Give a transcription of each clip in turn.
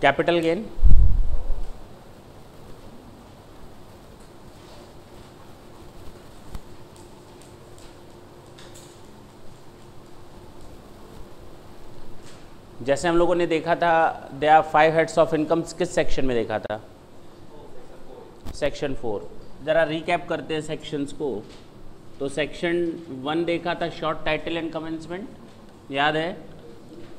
Capital gain, जैसे हम लोगों ने देखा था they are 5 heads of income, किस सेक्शन में देखा था? सेक्शन 4। ज़रा रिकैप करते हैं सेक्शंस को। तो सेक्शन 1 देखा था शॉर्ट टाइटल एंड कमेंसमेंट, याद है?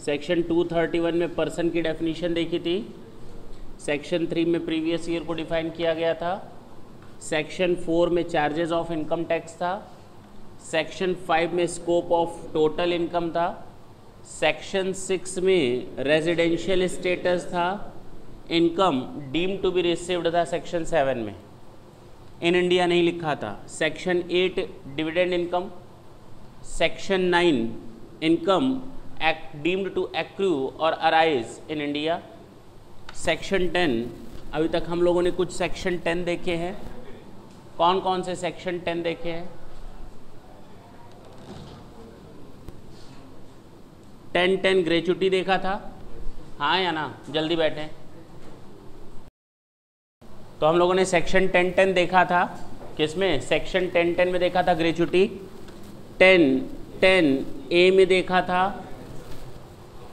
सेक्शन 231 में पर्सन की डेफिनेशन देखी थी। सेक्शन 3 में प्रीवियस ईयर को डिफाइन किया गया था। सेक्शन 4 में चार्जेस ऑफ इनकम टैक्स था। सेक्शन 5 में स्कोप ऑफ टोटल इनकम था। सेक्शन 6 में रेजिडेंशियल स्टेटस था। Income deem to be received था सेक्शन 7 में, इन इंडिया नहीं लिखा था। Section 8 dividend income. Section 9 income deemed to accrue और अराइज इन इंडिया। सेक्शन 10, अभी तक हम लोगों ने कुछ सेक्शन 10 देखे हैं। कौन कौन से सेक्शन 10 देखे हैं? 10 ग्रेचुटी देखा था, हाँ या ना? जल्दी बैठें। तो हम लोगों ने सेक्शन 10 देखा था, किसमें? सेक्शन 10 में देखा था ग्रेचुटी। 10 ए में देखा था,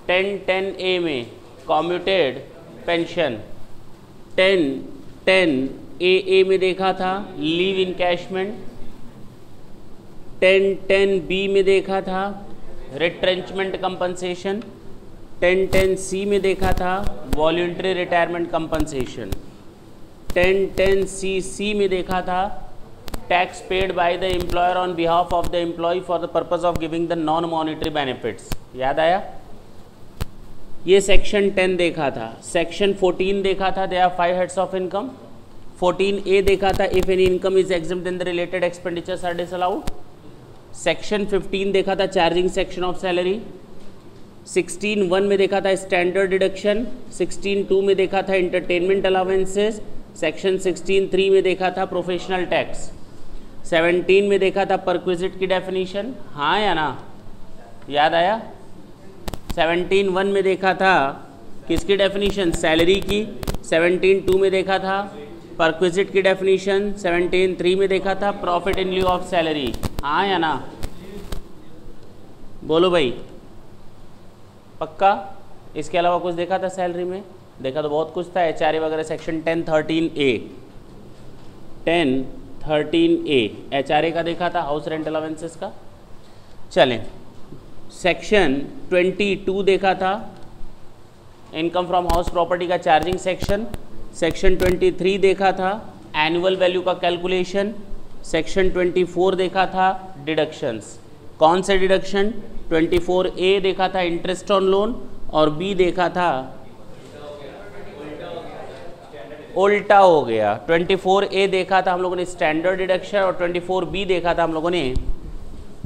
10 ए में कॉम्यूटेड पेंशन। 10 ए में देखा था लीव इनकैशमेंट। 10 बी में देखा था रिट्रेंचमेंट कंपनसेशन। 10 सी में देखा था वॉलंटरी रिटायरमेंट कंपनसेशन। 10 सी में देखा था tax paid by the employer on behalf of the employee for the purpose of giving the non monetary benefits. याद आया? ये सेक्शन 10 देखा था। सेक्शन 14 देखा था they are 5 heads of income. 14 A देखा था if any income is exempt then the related expenditures are disallowed. Section 15 देखा था चार्जिंग सेक्शन ऑफ सैलरी। 16(1) में देखा था स्टैंडर्ड डिडक्शन। 16(2) में देखा था एंटरटेनमेंट अलाउंसेस। सेक्शन 16(3) में देखा था प्रोफेशनल टैक्स। 17 में देखा था परक्विजिट की डेफिनेशन, हाँ या ना? याद आया? 17(1) में देखा था किसकी डेफिनेशन? सैलरी की। 17(2) में देखा था परक्विजिट की डेफिनेशन। 17(3) में देखा था profit in lieu of salary, हाँ या ना? बोलो भाई, पक्का? इसके अलावा कुछ देखा था सैलरी में? देखा तो बहुत कुछ था, एचआरए वगैरह। सेक्शन 10 13 ए एचआरए का देखा था, हाउस रेंट अलाउंसेस का। चलें, सेक्शन 22 देखा था इनकम फ्रॉम हाउस प्रॉपर्टी का चार्जिंग सेक्शन। सेक्शन 23 देखा था एनुअल वैल्यू का कैलकुलेशन। सेक्शन 24 देखा था डिडक्शंस। कौन से डिडक्शन? 24 ए देखा था इंटरेस्ट ऑन लोन, और बी देखा था उल्टा हो गया। 24 ए देखा था हम लोगों ने स्टैंडर्ड डिडक्शन, और 24 बी देखा था हम लोगों ने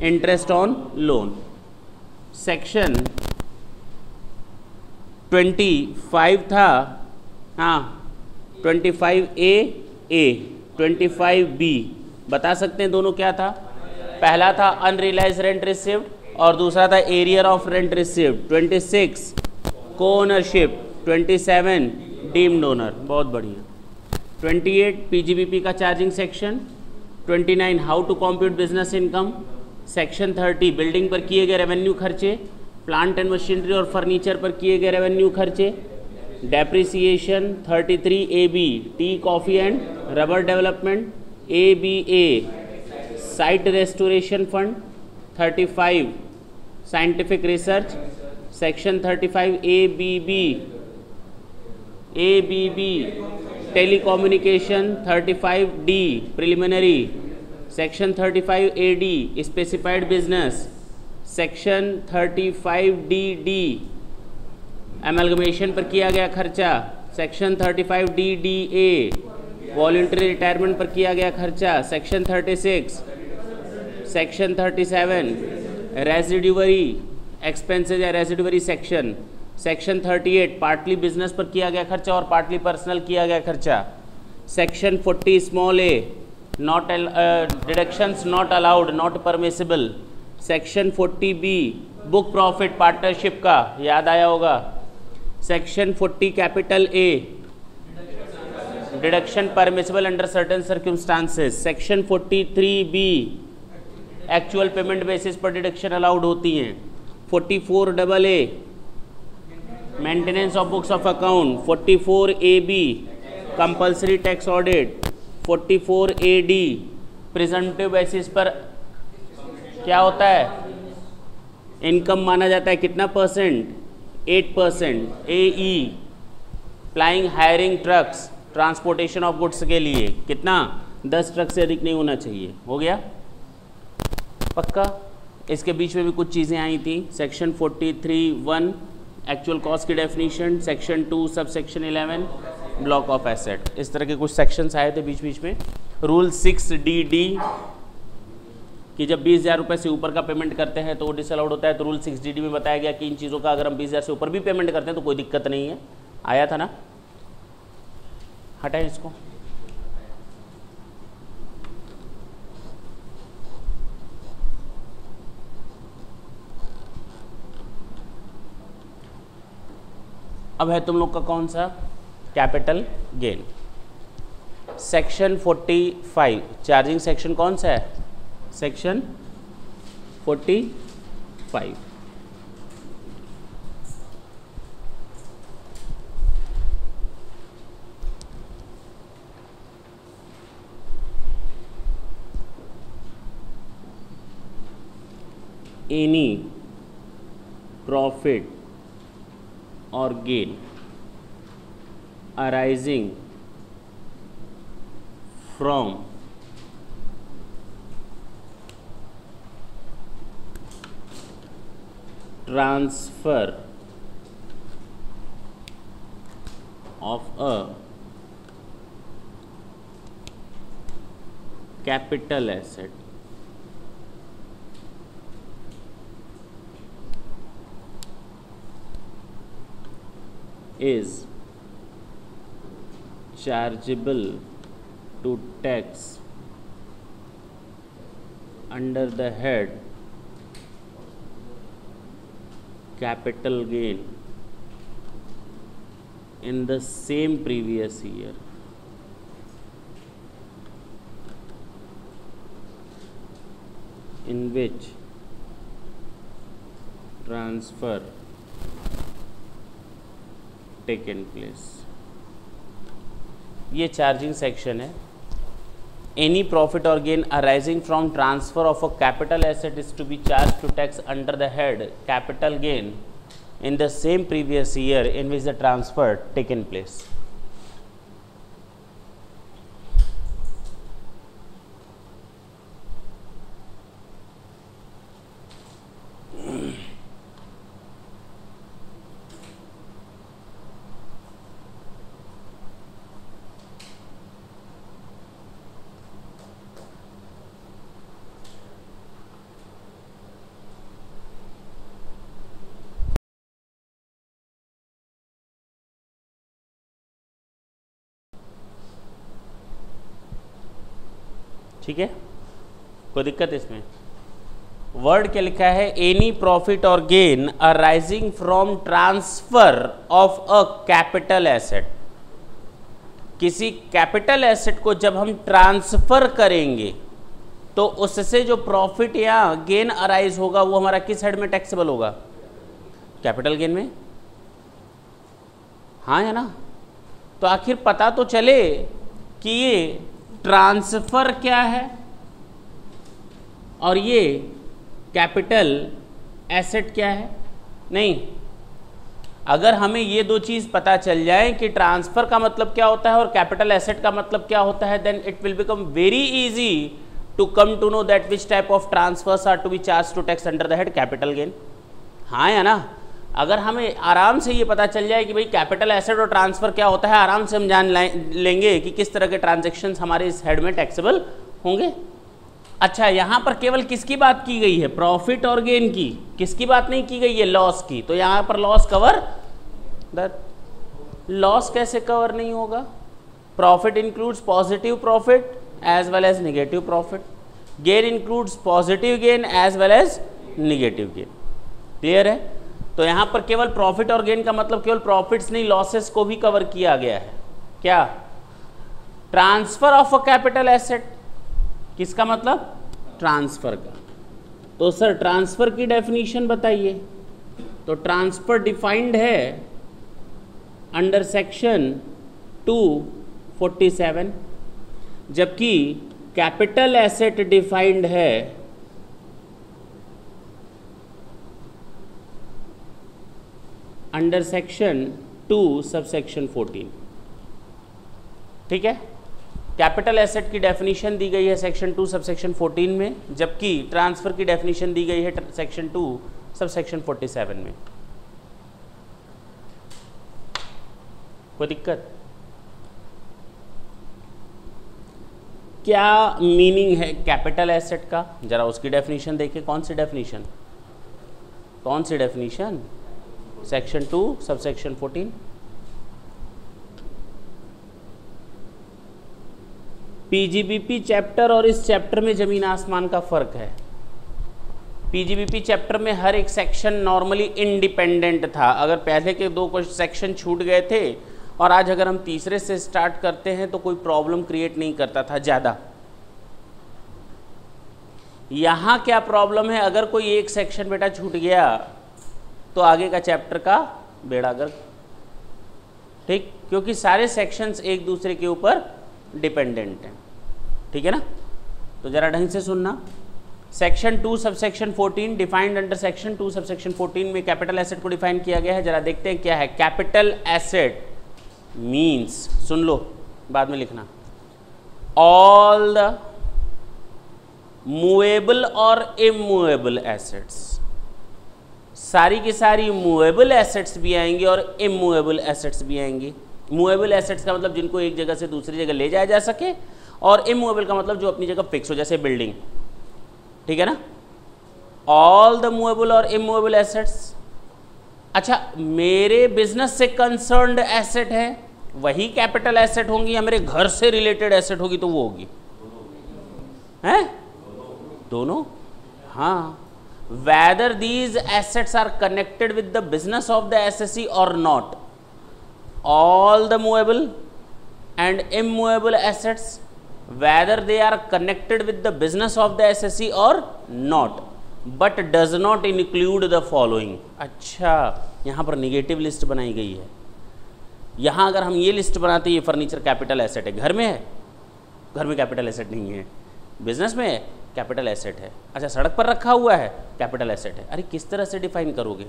इंटरेस्ट ऑन लोन। सेक्शन 25 था, हाँ 25 ए 25 बी। बता सकते हैं दोनों क्या था? पहला था अनरियलाइज्ड रेंट रिसीव्ड और दूसरा था एरियर ऑफ रेंट रिसीव्ड। 26 को ओनरशिप, 27 डीम्ड ओनर। बहुत बढ़िया। 28 पीजीबीपी का charging section. 29 how to compute business income. Section 30 building पर किए गए रेवेन्यू खर्चे, प्लांट एंड मशीनरी और फर्नीचर पर किए गए रेवेन्यू खर्चे। Depreciation 33 A B tea coffee and rubber development. A B A site restoration fund. 35 scientific research. Section 35 A B B telecommunication. 35 D preliminary. Section 35 A D specified business. Section 35 D amalgamation पर किया गया खर्चा। Section 35 D A voluntary retirement पर किया गया खर्चा। Section 36 section 37 residuary expenses या residuary section. Section 38 partly business पर किया गया खर्चा और पार्टली पर्सनल किया गया खर्चा। Section 40 small a not deductions not allowed not permissible. Section 40 B book profit partnership का, याद आया होगा। Section 40 capital A, deduction permissible under certain circumstances. Section 43 B, actual payment basis पर डिडक्शन अलाउड होती हैं। 44 double A, maintenance of books of account. 44 A B, compulsory tax audit. 44 A D, presumptive basis पर क्या होता है, income माना जाता है कितना percent, 8%। A E, flying hiring trucks, transportation of goods के लिए कितना, 10 ट्रक से अधिक नहीं होना चाहिए। हो गया पक्का। इसके बीच में भी कुछ चीज़ें आई थी। सेक्शन 43(1) एक्चुअल कॉस्ट की definition. Section 2 sub section 11 block of asset. इस तरह के कुछ सेक्शंस आए थे बीच बीच में। रूल 6DD कि जब 20,000 रुपये से ऊपर का पेमेंट करते हैं तो वो डिसअलाउड होता है। तो रूल 6DD में बताया गया कि इन चीज़ों का अगर हम 20,000 से ऊपर भी पेमेंट करते हैं तो कोई दिक्कत नहीं है। आया था ना, हटाएं इसको। अब है तुम लोग का कौन सा, capital gain. Section 45 charging section कौन सा है, section 45। Any profit or gain arising from transfer of a capital asset is chargeable to tax under the head capital gain in the same previous year. In which transfer taken place. ये charging section है। Any profit और gain arising from transfer of a capital asset is to be charge to tax under the head capital gain in the same previous year in which the transfer taken place. ठीक है, कोई दिक्कत इसमें? Word क्या लिखा है, any profit और gain arising from transfer of a capital asset. किसी कैपिटल एसेट को जब हम ट्रांसफर करेंगे तो उससे जो प्रॉफिट या गेन अराइज होगा वो हमारा किस हेड में टैक्सेबल होगा, कैपिटल गेन में। हाँ है ना। तो आखिर पता तो चले कि ये ट्रांसफर क्या है और ये कैपिटल एसेट क्या है। नहीं, अगर हमें ये दो चीज़ पता चल जाए कि ट्रांसफर का मतलब क्या होता है और कैपिटल एसेट का मतलब क्या होता है, then it will become very easy to come to know that which type of transfers are to be charge to tax under the head capital gain. हाँ या ना। अगर हमें आराम से ये पता चल जाए कि भाई कैपिटल एसेट और ट्रांसफर क्या होता है, आराम से हम जान लेंगे कि किस तरह के ट्रांजैक्शंस हमारे इस हेड में टैक्सेबल होंगे। अच्छा, यहाँ पर केवल किसकी बात की गई है, प्रॉफिट और गेन की, किसकी बात नहीं की गई है, लॉस की। तो यहाँ पर लॉस कवर, लॉस कैसे कवर नहीं होगा? Profit includes positive profit as well as negative profit, gain includes positive gain as well as negative gain. Clear है? तो यहां पर केवल प्रॉफिट और गेन का मतलब केवल प्रॉफिट्स नहीं, लॉसेस को भी कवर किया गया है। क्या? Transfer of a capital asset, किसका मतलब? ट्रांसफर का। तो सर ट्रांसफर की डेफिनेशन बताइए। तो ट्रांसफर डिफाइंड है अंडर सेक्शन 247, जबकि कैपिटल एसेट डिफाइंड है अंडर सेक्शन 2 सबसेक्शन 14। ठीक है, कैपिटल एसेट की डेफिनेशन दी गई है सेक्शन 2 सबसेक्शन 14 में, जबकि ट्रांसफर की डेफिनेशन दी गई है सेक्शन 2 सबसेक्शन 47 में। कोई दिक्कत? क्या मीनिंग है कैपिटल एसेट का? जरा उसकी डेफिनेशन देखिए। कौन सी डेफिनेशन? कौन सी definition? Section 2 subsection 14। PGBP chapter और इस चैप्टर में जमीन आसमान का फर्क है। पीजीबीपी चैप्टर में हर एक सेक्शन नॉर्मली इंडिपेंडेंट था। अगर पहले के 2 कुछ सेक्शन छूट गए थे और आज अगर हम तीसरे से स्टार्ट करते हैं तो कोई प्रॉब्लम क्रिएट नहीं करता था ज़्यादा। यहाँ क्या प्रॉब्लम है? अगर कोई एक सेक्शन बेटा छूट गया तो आगे का चैप्टर का बेड़ा गर्क। ठीक, क्योंकि सारे सेक्शंस एक दूसरे के ऊपर डिपेंडेंट हैं। ठीक है ना? तो जरा ढंग से सुनना। Section 2 subsection 14 defined under section 2 subsection 14 में कैपिटल एसेट को डिफाइन किया गया है। जरा देखते हैं क्या है। कैपिटल एसेट मीन्स, सुन लो बाद में लिखना, ऑल द मूवेबल और इमूवेबल एसेट्स। सारी की सारी मूवेबल एसेट्स भी आएंगी और इमूवेबल एसेट्स भी आएंगी। मूवेबल एसेट्स का मतलब जिनको एक जगह से दूसरी जगह ले जाया जा सके, और इमूवेबल का मतलब जो अपनी जगह फिक्स हो, जैसे बिल्डिंग। ठीक है ना? ऑल द मूवेबल और इमूवेबल एसेट्स। अच्छा, मेरे बिजनेस से कंसर्न्ड एसेट है वही कैपिटल एसेट होंगी, या मेरे घर से रिलेटेड एसेट होगी तो वो होगी? हैं? दोनों। हाँ। whether these assets are connected with the business of the SSE or not, all the movable and immovable assets, whether they are connected with the business of the SSE or not, but does not include the following। अच्छा, यहाँ पर negative list बनाई गई है। यहाँ अगर हम ये लिस्ट बनाते हैं, ये फर्नीचर कैपिटल एसेट है, घर में है, घर में कैपिटल एसेट नहीं है, बिजनेस में है, कैपिटल एसेट है। अच्छा, सड़क पर रखा हुआ है, कैपिटल एसेट है। अरे किस तरह से डिफाइन करोगे?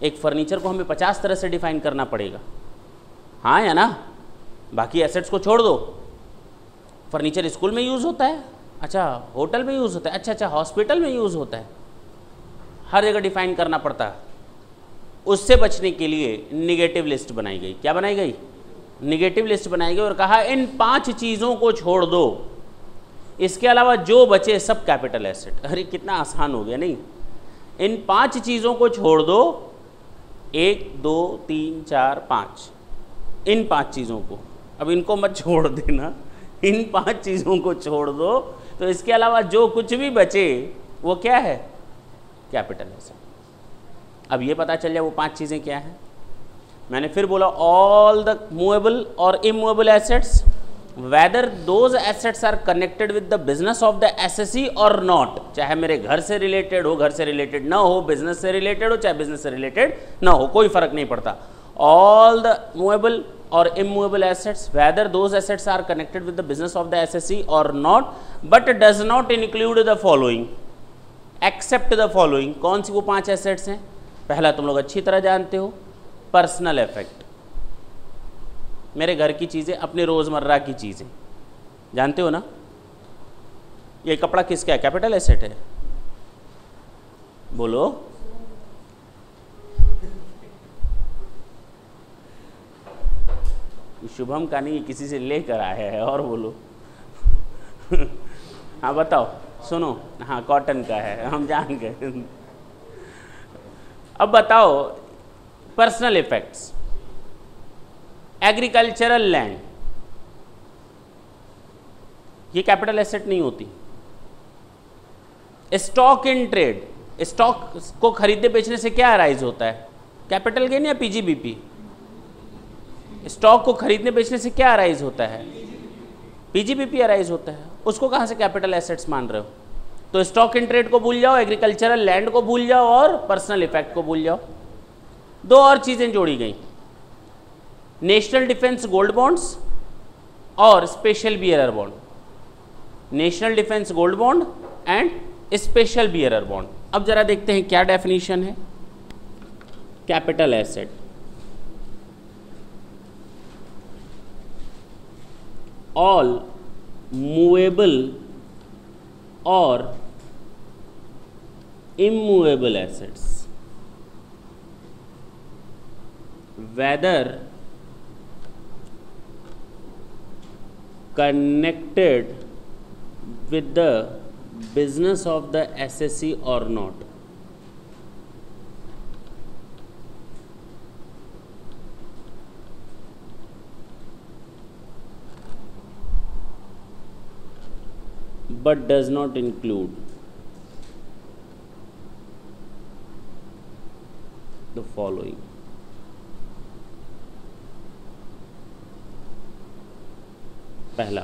एक फर्नीचर को हमें 50 तरह से डिफाइन करना पड़ेगा, हाँ या ना? बाकी एसेट्स को छोड़ दो। फर्नीचर स्कूल में यूज़ होता है, अच्छा होटल में यूज़ होता है, अच्छा हॉस्पिटल में यूज़ होता है, हर जगह डिफाइन करना पड़ता है। उससे बचने के लिए निगेटिव लिस्ट बनाई गई। क्या बनाई गई? निगेटिव लिस्ट बनाई गई और कहा इन 5 चीज़ों को छोड़ दो, इसके अलावा जो बचे सब कैपिटल एसेट। अरे कितना आसान हो गया नहीं? इन 5 चीज़ों को छोड़ दो, 1 2 3 4 5, इन 5 चीज़ों को। अब इनको मत छोड़ देना, इन 5 चीज़ों को छोड़ दो, तो इसके अलावा जो कुछ भी बचे वो क्या है? Capital asset. अब ये पता चल जाए वो 5 चीज़ें क्या हैं। मैंने फिर बोला, ऑल द मूवेबल और immovable assets, whether those assets are connected with the business of the SSE or not। चाहे मेरे घर से रिलेटेड हो, घर से रिलेटेड ना हो, बिजनेस से रिलेटेड हो, चाहे बिजनेस से रिलेटेड ना हो, कोई फर्क नहीं पड़ता। all the movable or immovable assets, whether those assets are connected with the business of the SSE or not, but does not include the following, except the following। कौन सी वो 5 एसेट्स हैं? पहला तुम लोग अच्छी तरह जानते हो, पर्सनल इफेक्ट। मेरे घर की चीज़ें, अपने रोज़मर्रा की चीज़ें, जानते हो ना? ये कपड़ा किसका है? कैपिटल एसेट है, बोलो। शुभम का नहीं, किसी से लेकर आया है। और बोलो हाँ बताओ, सुनो। हाँ कॉटन का है, हम जान गए। अब बताओ, पर्सनल इफेक्ट्स, एग्रीकल्चरल लैंड, ये कैपिटल एसेट नहीं होती। स्टॉक इन ट्रेड, स्टॉक को खरीदने बेचने से क्या अराइज होता है? कैपिटल गेन या पीजीबीपी? स्टॉक को खरीदने बेचने से क्या अराइज होता है? पीजीबीपी अराइज होता है। उसको कहाँ से कैपिटल एसेट्स मान रहे हो? तो स्टॉक इन ट्रेड को भूल जाओ, एग्रीकल्चरल लैंड को भूल जाओ और पर्सनल इफेक्ट को भूल जाओ। दो और चीजें जोड़ी गई, नेशनल डिफेंस गोल्ड बॉन्ड्स और special bearer bond. National defence gold bond and special bearer bond. अब जरा देखते हैं क्या डेफिनेशन है कैपिटल एसेट। ऑल मूवेबल और immovable assets whether connected with the business of the assessee or not, but does not include the following. पहला,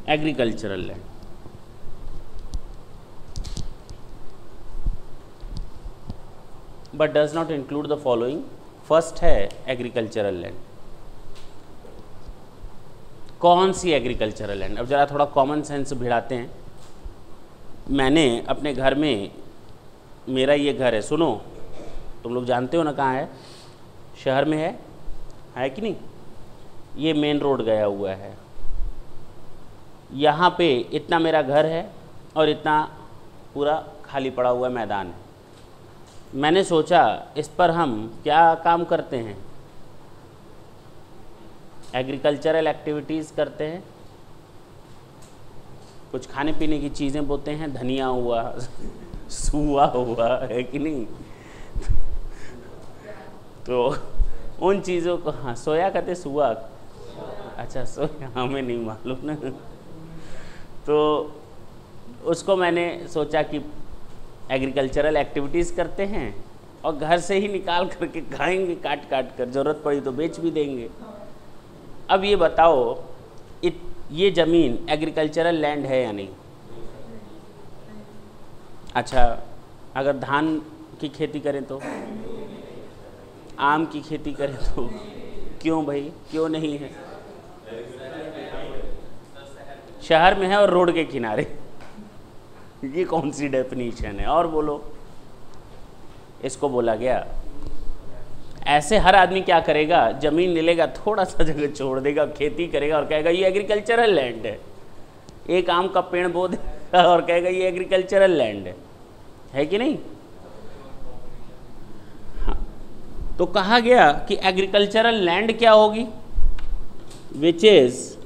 agricultural land. But does not include the following. First है agricultural land. कौन सी agricultural land? अब जरा थोड़ा common sense भिड़ाते हैं। मैंने अपने घर में, मेरा ये घर है, सुनो, तुम लोग जानते हो ना कहाँ है? शहर में है कि नहीं? ये मेन रोड गया हुआ है, यहाँ पे इतना मेरा घर है और इतना पूरा खाली पड़ा हुआ मैदान है। मैंने सोचा इस पर हम क्या काम करते हैं? एग्रीकल्चरल एक्टिविटीज़ करते हैं, कुछ खाने पीने की चीज़ें बोते हैं, धनिया हुआ, सुआ हुआ, है कि नहीं? तो उन चीज़ों को, हाँ सोया कहते, सुआ, अच्छा सोया हमें नहीं मालूम ना। तो उसको मैंने सोचा कि एग्रीकल्चरल एक्टिविटीज़ करते हैं और घर से ही निकाल करके खाएंगे, काट काट कर, ज़रूरत पड़ी तो बेच भी देंगे। अब ये बताओ, ये ज़मीन एग्रीकल्चरल लैंड है या नहीं? अच्छा, अगर धान की खेती करें तो, आम की खेती करें तो, क्यों भाई, क्यों नहीं है? शहर में है और रोड के किनारे। ये कौन सी डेफिनेशन है? और बोलो। इसको बोला गया, ऐसे हर आदमी क्या करेगा, जमीन ले लेगा, थोड़ा सा जगह छोड़ देगा, खेती करेगा और कहेगा ये एग्रीकल्चरल लैंड है। एक आम का पेड़ बो देगा और कहेगा ये एग्रीकल्चरल लैंड है कि नहीं? हाँ, तो कहा गया कि एग्रीकल्चरल लैंड क्या होगी? विच is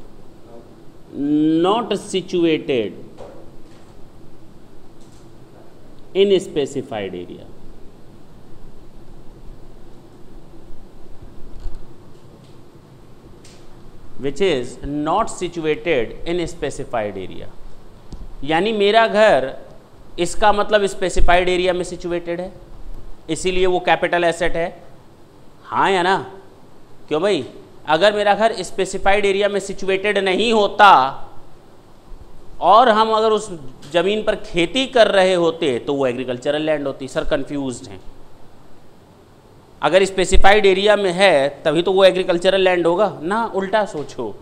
not situated in specified area. Which is not situated in specified area. यानी मेरा घर, इसका मतलब स्पेसिफाइड एरिया में सिचुएटेड है, इसीलिए वो कैपिटल एसेट है। हाँ या ना? क्यों भाई? अगर मेरा घर स्पेसिफाइड एरिया में सिचुएटेड नहीं होता और हम अगर उस जमीन पर खेती कर रहे होते तो वो एग्रीकल्चरल लैंड होती। सर कंफ्यूज्ड हैं। अगर स्पेसिफाइड एरिया में है तभी तो वो एग्रीकल्चरल लैंड होगा ना। उल्टा सोचो,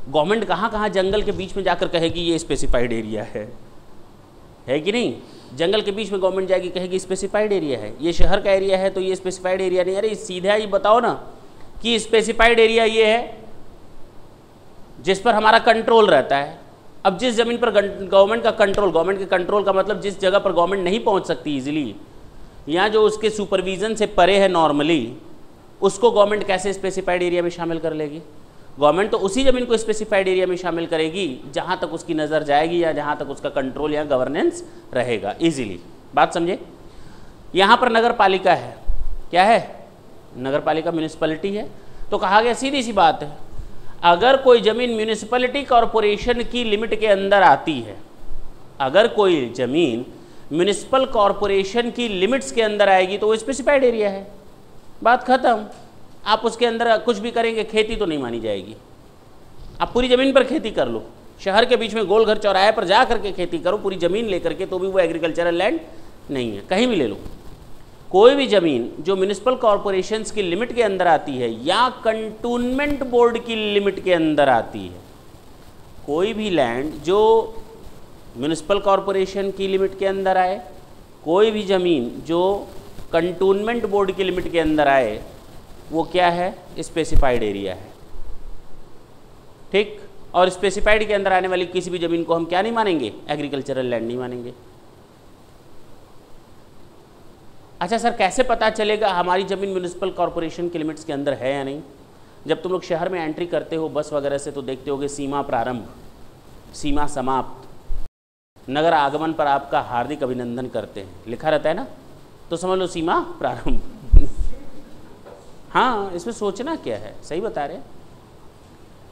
गवर्नमेंट कहाँ कहाँ जंगल के बीच में जाकर कहेगी ये स्पेसिफाइड एरिया है कि नहीं? जंगल के बीच में गवर्नमेंट जाएगी, कहेगी स्पेसिफाइड एरिया है। ये शहर का एरिया है तो ये स्पेसिफाइड एरिया नहीं। अरे सीधा ही बताओ ना कि स्पेसिफाइड एरिया ये है जिस पर हमारा कंट्रोल रहता है। अब जिस जमीन पर गवर्नमेंट का कंट्रोल, गवर्नमेंट के कंट्रोल का मतलब जिस जगह पर गवर्नमेंट नहीं पहुंच सकती इजीली, या जो उसके सुपरविजन से परे है नॉर्मली, उसको गवर्नमेंट कैसे स्पेसिफाइड एरिया में शामिल कर लेगी? गवर्नमेंट तो उसी जमीन को स्पेसिफाइड एरिया में शामिल करेगी जहां तक उसकी नज़र जाएगी या जहां तक उसका कंट्रोल या गवर्नेंस रहेगा इजीली। बात समझे? यहाँ पर नगर पालिका है, क्या है? नगर पालिका म्यूनिसिपैलिटी है। तो कहा गया सीधी सी बात है, अगर कोई जमीन म्यूनिसिपैलिटी कॉरपोरेशन की लिमिट के अंदर आती है, अगर कोई जमीन म्यूनिसिपल कॉरपोरेशन की लिमिट्स के अंदर आएगी तो वो स्पेसिफाइड एरिया है, बात खत्म। आप उसके अंदर कुछ भी करेंगे खेती तो नहीं मानी जाएगी। आप पूरी ज़मीन पर खेती कर लो, शहर के बीच में गोल घर चौराहे पर जा करके खेती करो पूरी ज़मीन लेकर के, तो भी वो एग्रीकल्चरल लैंड नहीं है। कहीं भी ले लो, कोई भी ज़मीन जो म्यूनिसिपल कॉरपोरेशंस की लिमिट के अंदर आती है या कंटोनमेंट बोर्ड की लिमिट के अंदर आती है, कोई भी लैंड जो म्यूनिसिपल कॉरपोरेशन की लिमिट के अंदर आए, कोई भी ज़मीन जो कंटोनमेंट बोर्ड की लिमिट के अंदर आए, वो क्या है? स्पेसिफाइड एरिया है। ठीक, और स्पेसिफाइड के अंदर आने वाली किसी भी ज़मीन को हम क्या नहीं मानेंगे? एग्रीकल्चरल लैंड नहीं मानेंगे। अच्छा सर, कैसे पता चलेगा हमारी ज़मीन म्यूनिसिपल कॉरपोरेशन के लिमिट्स के अंदर है या नहीं? जब तुम लोग शहर में एंट्री करते हो बस वगैरह से तो देखते होगे सीमा प्रारंभ, सीमा समाप्त, नगर आगमन पर आपका हार्दिक अभिनंदन करते हैं, लिखा रहता है ना, तो समझ लो सीमा प्रारंभ। हाँ, इसमें सोचना क्या है, सही बता रहे हैं।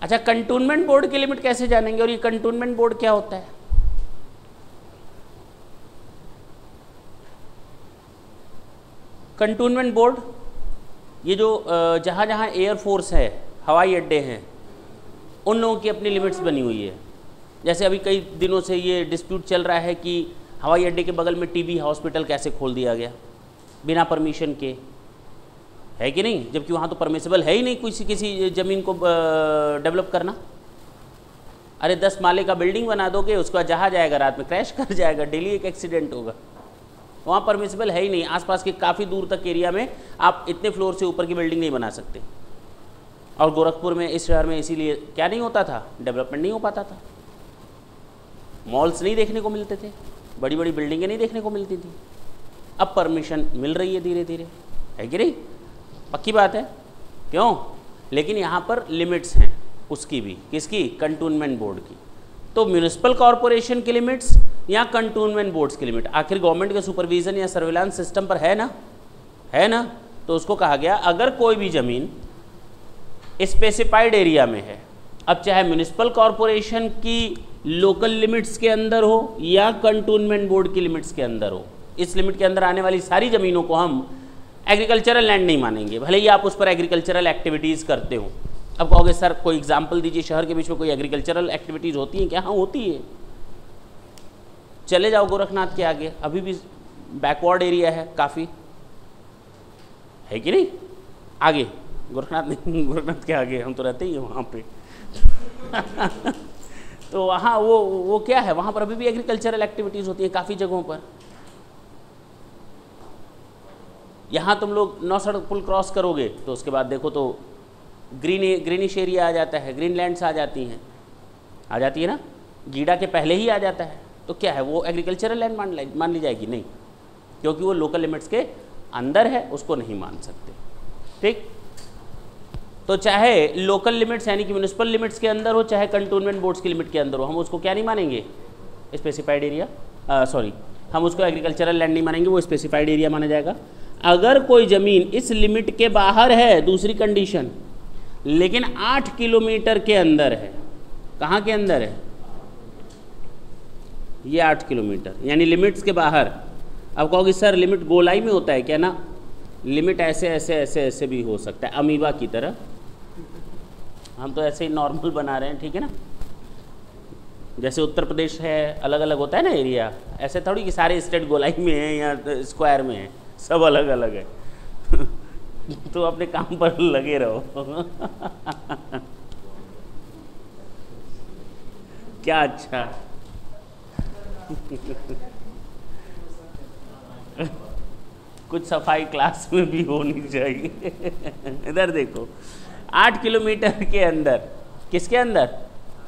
अच्छा, कंटोनमेंट बोर्ड की लिमिट कैसे जानेंगे, और ये कंटोनमेंट बोर्ड क्या होता है? कंटोनमेंट बोर्ड ये जो जहाँ जहाँ एयरफोर्स है, हवाई अड्डे हैं, उन लोगों की अपनी लिमिट्स बनी हुई है। जैसे अभी कई दिनों से ये डिस्प्यूट चल रहा है कि हवाई अड्डे के बगल में टीबी हॉस्पिटल कैसे खोल दिया गया बिना परमिशन के, है कि नहीं? जबकि वहाँ तो परमिसेबल है ही नहीं किसी ज़मीन को डेवलप करना। अरे 10 माले का बिल्डिंग बना दोगे, उसका जहाज आएगा रात में क्रैश कर जाएगा, डेली एक एक्सीडेंट होगा। वहाँ परमिसेबल है ही नहीं। आसपास के काफ़ी दूर तक एरिया में आप इतने फ्लोर से ऊपर की बिल्डिंग नहीं बना सकते। और गोरखपुर में, इस शहर में, इसीलिए क्या नहीं होता था? डेवलपमेंट नहीं हो पाता था। मॉल्स नहीं देखने को मिलते थे, बड़ी बड़ी बिल्डिंगें नहीं देखने को मिलती थी। अब परमिशन मिल रही है धीरे धीरे, है कि नहीं? पक्की बात है, क्यों? लेकिन यहाँ पर लिमिट्स हैं उसकी भी, किसकी? कंटोनमेंट बोर्ड की। तो म्यूनिसिपल कॉरपोरेशन की लिमिट्स या कंटोनमेंट बोर्ड्स की लिमिट आखिर गवर्नमेंट के सुपरविजन या सर्विलांस सिस्टम पर है ना, है ना? तो उसको कहा गया अगर कोई भी ज़मीन स्पेसिफाइड एरिया में है, अब चाहे म्यूनिसिपल कॉरपोरेशन की लोकल लिमिट्स के अंदर हो या कंटोनमेंट बोर्ड की लिमिट्स के अंदर हो, इस लिमिट के अंदर आने वाली सारी ज़मीनों को हम एग्रीकल्चरल लैंड नहीं मानेंगे, भले ही आप उस पर एग्रीकल्चरल एक्टिविटीज़ करते हो। अब कहोगे सर कोई एग्जाम्पल दीजिए, शहर के बीच में कोई एग्रीकल्चरल एक्टिविटीज़ होती हैं क्या? हाँ, होती है। चले जाओ गोरखनाथ के आगे, अभी भी बैकवर्ड एरिया है काफ़ी, है कि नहीं? आगे गोरखनाथ नहीं, गोरखनाथ के आगे, हम तो रहते ही हैं वहाँ पे। तो वहाँ वो क्या है, वहाँ पर अभी भी एग्रीकल्चरल एक्टिविटीज़ होती हैं काफ़ी जगहों पर। यहाँ तुम लोग नौसड़क पुल क्रॉस करोगे तो उसके बाद देखो तो ग्रीनिश एरिया आ जाता है, ग्रीन लैंड्स आ जाती हैं, आ जाती है ना, गीडा के पहले ही आ जाता है। तो क्या है, वो एग्रीकल्चरल लैंड मान ली जाएगी? नहीं, क्योंकि वो लोकल लिमिट्स के अंदर है, उसको नहीं मान सकते। ठीक, तो चाहे लोकल लिमिट्स यानी कि म्यूनिसिपल लिमिट्स के अंदर हो, चाहे कंटोनमेंट बोर्ड्स की लिमिट के अंदर हो, हम उसको क्या नहीं मानेंगे? स्पेसिफाइड एरिया, हम उसको एग्रीकल्चरल लैंड नहीं मानेंगे, वो स्पेसिफाइड एरिया माना जाएगा। अगर कोई ज़मीन इस लिमिट के बाहर है, दूसरी कंडीशन, लेकिन 8 किलोमीटर के अंदर है, कहाँ के अंदर है? ये 8 किलोमीटर यानी लिमिट्स के बाहर। अब कहोगे सर लिमिट गोलाई में होता है क्या? ना, लिमिट ऐसे ऐसे ऐसे ऐसे भी हो सकता है, अमीबा की तरह। हम तो ऐसे ही नॉर्मल बना रहे हैं, ठीक है ना? जैसे उत्तर प्रदेश है, अलग अलग होता है ना एरिया, ऐसे थोड़ी कि सारे स्टेट गोलाई में है या स्क्वायर में है, सब अलग अलग है। तो अपने काम पर लगे रहो। क्या अच्छा। कुछ सफाई क्लास में भी होनी चाहिए। इधर देखो, 8 किलोमीटर के अंदर, किसके अंदर?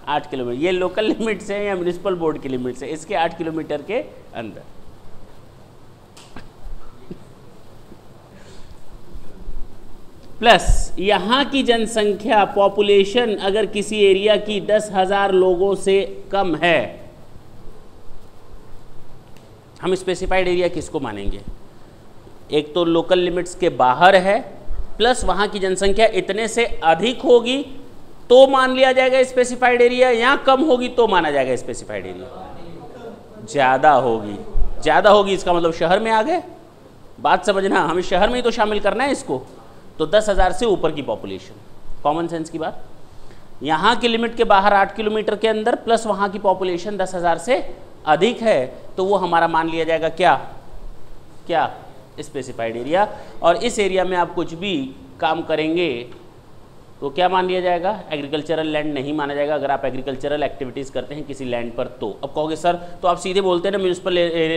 8 किलोमीटर। ये लोकल लिमिट्स है या म्यूनिसिपल बोर्ड की लिमिट्स है? इसके 8 किलोमीटर के अंदर। प्लस यहाँ की जनसंख्या, पॉपुलेशन अगर किसी एरिया की 10,000 लोगों से कम है, हम स्पेसिफाइड एरिया किसको मानेंगे? एक तो लोकल लिमिट्स के बाहर है, प्लस वहाँ की जनसंख्या इतने से अधिक होगी तो मान लिया जाएगा स्पेसिफाइड एरिया, या कम होगी तो माना जाएगा स्पेसिफाइड एरिया? ज़्यादा होगी। ज़्यादा होगी इसका मतलब शहर में आ गए। बात समझना, हमें शहर में ही तो शामिल करना है इसको। तो 10,000 से ऊपर की पॉपुलेशन, कॉमन सेंस की बात। यहाँ की लिमिट के बाहर 8 किलोमीटर के अंदर प्लस वहाँ की पॉपुलेशन 10,000 से अधिक है, तो वो हमारा मान लिया जाएगा क्या? क्या? Specified area. और इस एरिया में आप कुछ भी काम करेंगे तो क्या मान लिया जाएगा? एग्रीकल्चरल लैंड नहीं माना जाएगा अगर आप एग्रीकल्चरल एक्टिविटीज़ करते हैं किसी लैंड पर। तो अब कहोगे सर तो आप सीधे बोलते हैं ना म्यूनिसिपल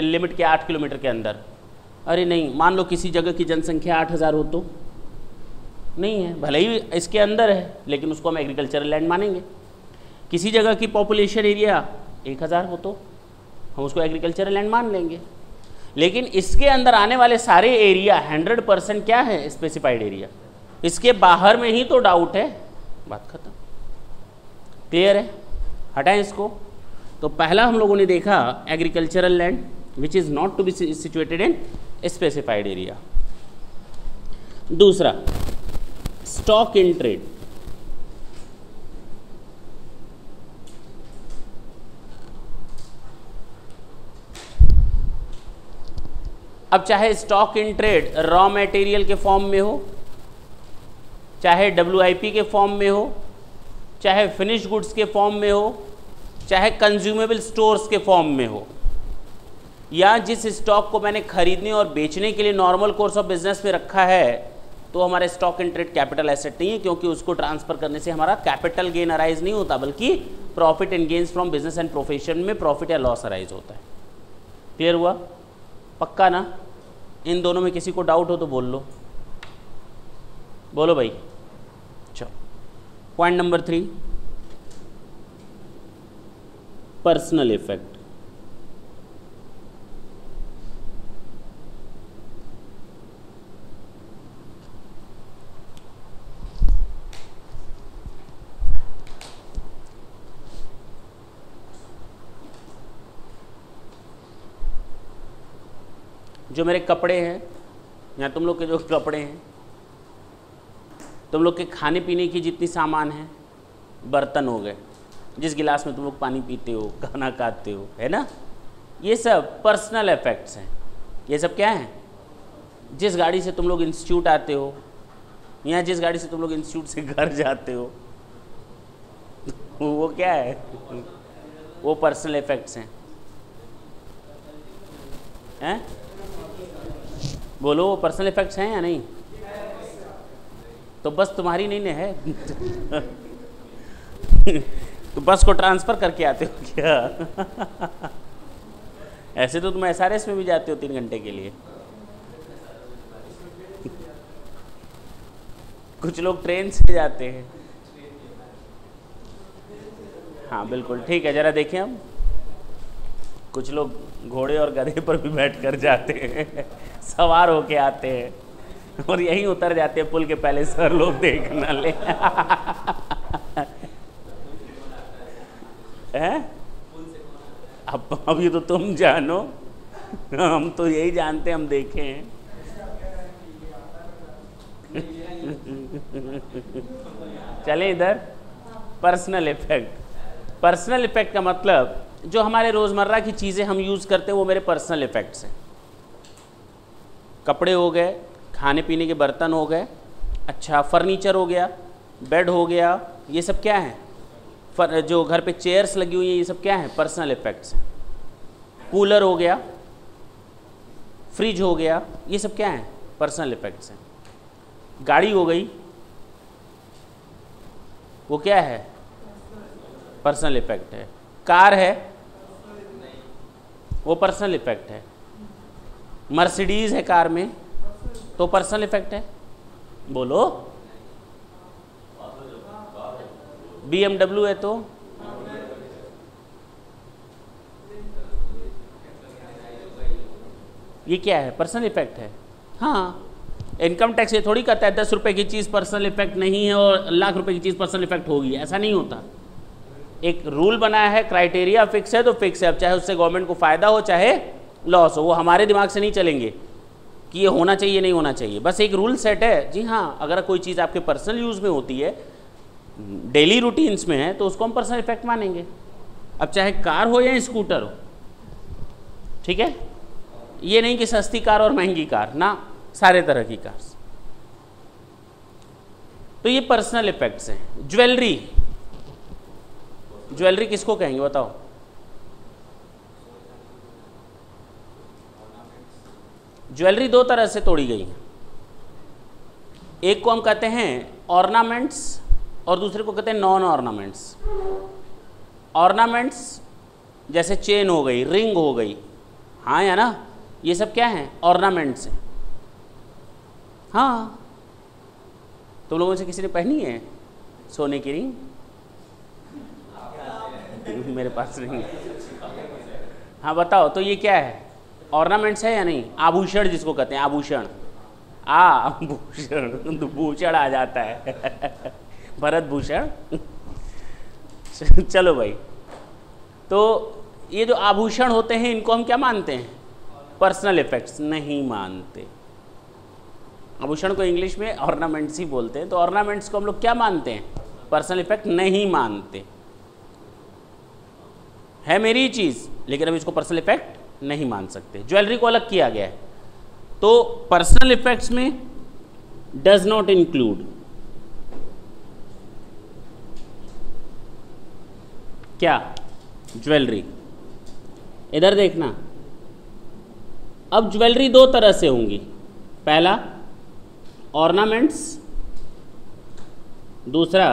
लिमिट के 8 किलोमीटर के अंदर। अरे नहीं, मान लो किसी जगह की जनसंख्या 8,000 हो तो नहीं है, भले ही इसके अंदर है लेकिन उसको हम एग्रीकल्चरल लैंड मानेंगे। किसी जगह की पॉपुलेशन एरिया 1,000 हो तो हम उसको एग्रीकल्चरल लैंड मान लेंगे। लेकिन इसके अंदर आने वाले सारे एरिया 100% क्या है? Specified area. इसके बाहर में ही तो डाउट है, बात खत्म। क्लियर है? हटाएं इसको। तो पहला हम लोगों ने देखा agricultural land which is not to be situated in specified area. दूसरा स्टॉक इन ट्रेड। अब चाहे stock in trade raw material के फॉर्म में हो, चाहे WIP के फॉर्म में हो, चाहे फिनिश गुड्स के फॉर्म में हो, चाहे कंज्यूमेबल स्टोर्स के फॉर्म में हो, या जिस स्टॉक को मैंने खरीदने और बेचने के लिए नॉर्मल कोर्स ऑफ बिजनेस में रखा है, तो हमारे stock in trade capital asset नहीं है, क्योंकि उसको ट्रांसफर करने से हमारा कैपिटल गेन अराइज नहीं होता, बल्कि profit and gains from business and profession में प्रॉफिट या लॉस अराइज होता है। क्लियर हुआ? पक्का ना? इन दोनों में किसी को डाउट हो तो बोल लो। बोलो भाई। चलो, पॉइंट नंबर 3, पर्सनल इफेक्ट। जो मेरे कपड़े हैं या तुम लोग के जो कपड़े हैं, तुम लोग के खाने पीने की जितनी सामान है, बर्तन हो गए, जिस गिलास में तुम लोग पानी पीते हो, खाना खाते हो, है ना, ये सब पर्सनल इफेक्ट्स हैं। ये सब क्या है? जिस गाड़ी से तुम लोग इंस्टीट्यूट आते हो या जिस गाड़ी से तुम लोग इंस्टीट्यूट से घर जाते हो, वो क्या है? वो पर्सनल इफेक्ट्स हैं। हैं? बोलो, वो पर्सनल इफेक्ट्स हैं या नहीं? तो बस तुम्हारी नहीं है तो बस को ट्रांसफर करके आते हो क्या? ऐसे तो तुम SRS में भी जाते हो 3 घंटे के लिए। कुछ लोग ट्रेन से जाते हैं। हाँ बिल्कुल ठीक है, जरा देखें हम। कुछ लोग घोड़े और गधे पर भी बैठ कर जाते हैं, सवार होके आते हैं और यहीं उतर जाते हैं पुल के पहले, सर लोग देख ना ले। हैं? अब ये तो तुम जानो, हम तो यही जानते, हम देखे हैं। चले इधर, पर्सनल इफेक्ट। पर्सनल इफेक्ट का मतलब जो हमारे रोज़मर्रा की चीज़ें हम यूज़ करते हैं वो मेरे पर्सनल इफेक्ट्स हैं। कपड़े हो गए, खाने पीने के बर्तन हो गए, अच्छा फर्नीचर हो गया, बेड हो गया, ये सब क्या है? जो घर पे चेयर्स लगी हुई हैं, ये सब क्या है? पर्सनल इफेक्ट्स हैं। कूलर हो गया, फ्रिज हो गया, ये सब क्या है? पर्सनल इफेक्ट्स हैं। गाड़ी हो गई, वो क्या है? पर्सनल इफेक्ट है। कार है, वो पर्सनल इफेक्ट है। मर्सिडीज है कार में, तो पर्सनल इफेक्ट है। बोलो। BMW है तो ये क्या है? पर्सनल इफेक्ट है। हाँ, इनकम टैक्स ये थोड़ी कहता है 10 रुपए की चीज़ पर्सनल इफेक्ट नहीं है और लाख रुपए की चीज़ पर्सनल इफेक्ट होगी, ऐसा नहीं होता। एक रूल बनाया है, क्राइटेरिया फिक्स है तो फिक्स है। अब चाहे उससे गवर्नमेंट को फ़ायदा हो चाहे लॉस हो, वो हमारे दिमाग से नहीं चलेंगे कि ये होना चाहिए नहीं होना चाहिए। बस एक रूल सेट है। जी हाँ, अगर कोई चीज़ आपके पर्सनल यूज़ में होती है डेली रूटीन्स में है तो उसको हम पर्सनल इफेक्ट मानेंगे। अब चाहे कार हो या स्कूटर हो, ठीक है, ये नहीं कि सस्ती कार और महंगी कार ना, सारे तरह की कार्स। तो ये पर्सनल इफेक्ट्स हैं। ज्वेलरी, ज्वेलरी किसको कहेंगे बताओ? ज्वेलरी दो तरह से तोड़ी गई है। एक को हम कहते हैं ऑर्नामेंट्स और दूसरे को कहते हैं नॉन ऑर्नामेंट्स। ऑर्नामेंट्स जैसे चेन हो गई, रिंग हो गई, हाँ या ना, ये सब क्या हैं? ऑर्नामेंट्स हैं। हाँ, तुम लोगों से किसी ने पहनी है सोने की रिंग? मेरे पास नहीं है। हाँ बताओ, तो ये क्या है? ऑर्नामेंट्स है या नहीं? आभूषण जिसको कहते हैं, आभूषण, आभूषण, भूषण आ जाता है भरत भूषण चलो भाई, तो ये जो आभूषण होते हैं इनको हम क्या मानते हैं? पर्सनल इफेक्ट्स नहीं मानते। आभूषण को इंग्लिश में ऑर्नामेंट्स ही बोलते हैं, तो ऑर्नामेंट्स को हम लोग क्या मानते हैं? पर्सनल इफेक्ट नहीं मानते। है मेरी चीज, लेकिन हम इसको पर्सनल इफेक्ट नहीं मान सकते। ज्वेलरी को अलग किया गया है, तो पर्सनल इफेक्ट्स में डज नॉट इंक्लूड क्या? ज्वेलरी। इधर देखना, अब ज्वेलरी दो तरह से होंगी। पहला ऑर्नामेंट्स, दूसरा